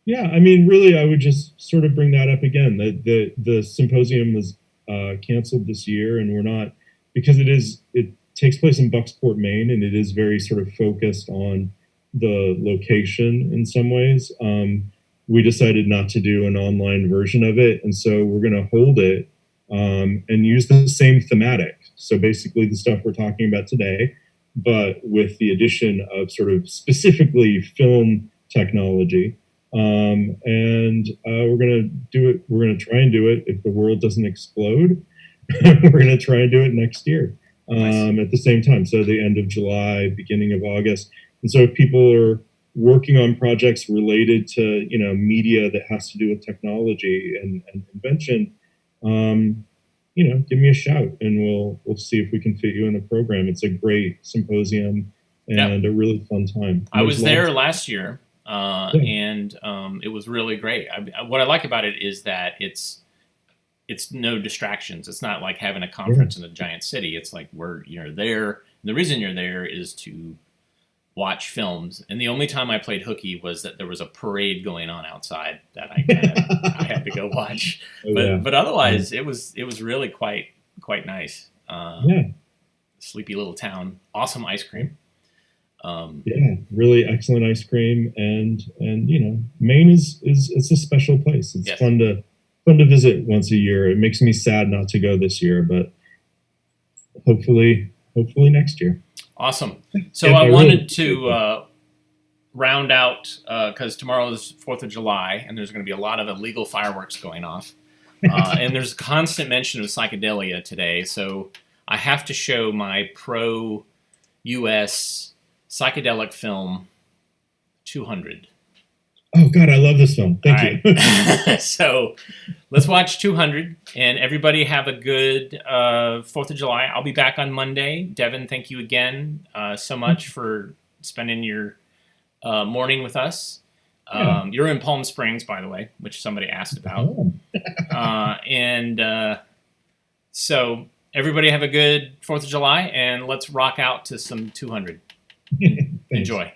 Yeah, I mean, really, I would just sort of bring that up again. The symposium was canceled this year, and we're not, because it takes place in Bucksport, Maine, and it is very sort of focused on the location in some ways. We decided not to do an online version of it, and so we're going to hold it and use the same thematic. So basically the stuff we're talking about today, but with the addition of sort of specifically film technology. And we're going to do it. We're going to try and do it if the world doesn't explode. We're going to try and do it next year. At the same time, so the end of July, beginning of August. And so if people are working on projects related to media that has to do with technology and invention, give me a shout, and we'll see if we can fit you in the program. It's a great symposium and a really fun time. I was there last year, and it was really great. What I like about it is that it's no distractions. It's not like having a conference in a giant city. It's like you're there. And the reason you're there is to watch films. And the only time I played hooky was that there was a parade going on outside that I had to go watch. But otherwise, it was really quite nice. Sleepy little town. Awesome ice cream. Really excellent ice cream, and Maine is a special place. It's fun to visit once a year. It makes me sad not to go this year, but hopefully next year. Awesome. So I wanted to round out, because tomorrow is 4th of July, and there's going to be a lot of illegal fireworks going off. And there's constant mention of psychedelia today, so I have to show my pro-US psychedelic film, 200. Oh, God, I love this film. Thank you. So let's watch 200, and everybody have a good 4th of July. I'll be back on Monday. Devin, thank you again so much for spending your morning with us. You're in Palm Springs, by the way, which somebody asked about. So everybody have a good 4th of July, and let's rock out to some 200. Enjoy.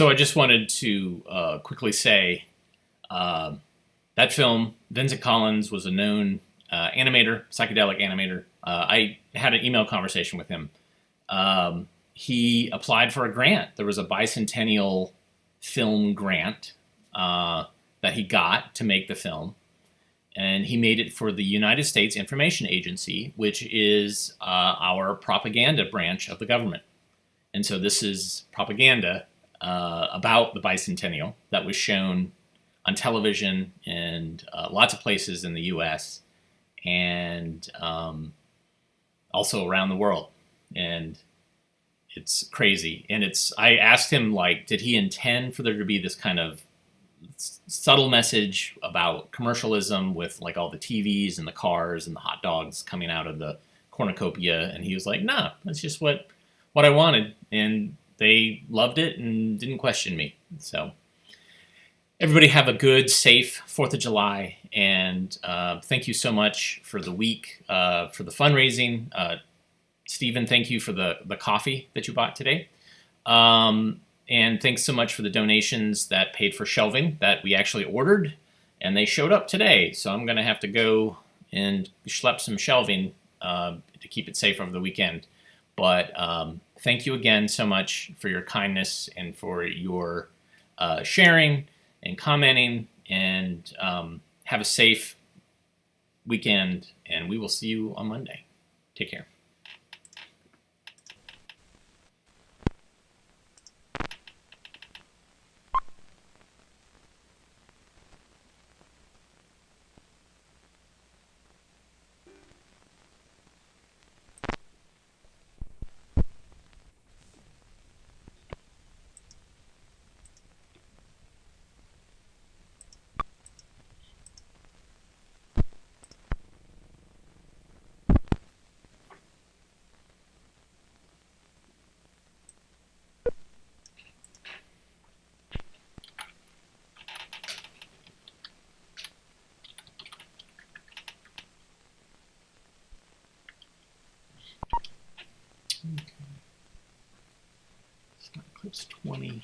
So I just wanted to quickly say that film, Vincent Collins was a known animator, psychedelic animator. I had an email conversation with him. He applied for a grant. There was a bicentennial film grant that he got to make the film. And he made it for the United States Information Agency, which is our propaganda branch of the government. And so this is propaganda about the bicentennial that was shown on television and lots of places in the U.S. and also around the world. And it's crazy. And I asked him, like, did he intend for there to be this kind of subtle message about commercialism with like all the TVs and the cars and the hot dogs coming out of the cornucopia? And he was like, nah, that's just what I wanted. And they loved it and didn't question me. So everybody have a good, safe 4th of July. And thank you so much for the week, for the fundraising. Stephen, thank you for the coffee that you bought today. And thanks so much for the donations that paid for shelving that we actually ordered. And they showed up today. So I'm going to have to go and schlep some shelving to keep it safe over the weekend. But thank you again so much for your kindness and for your sharing and commenting. And have a safe weekend. And we will see you on Monday. Take care. Clips 20.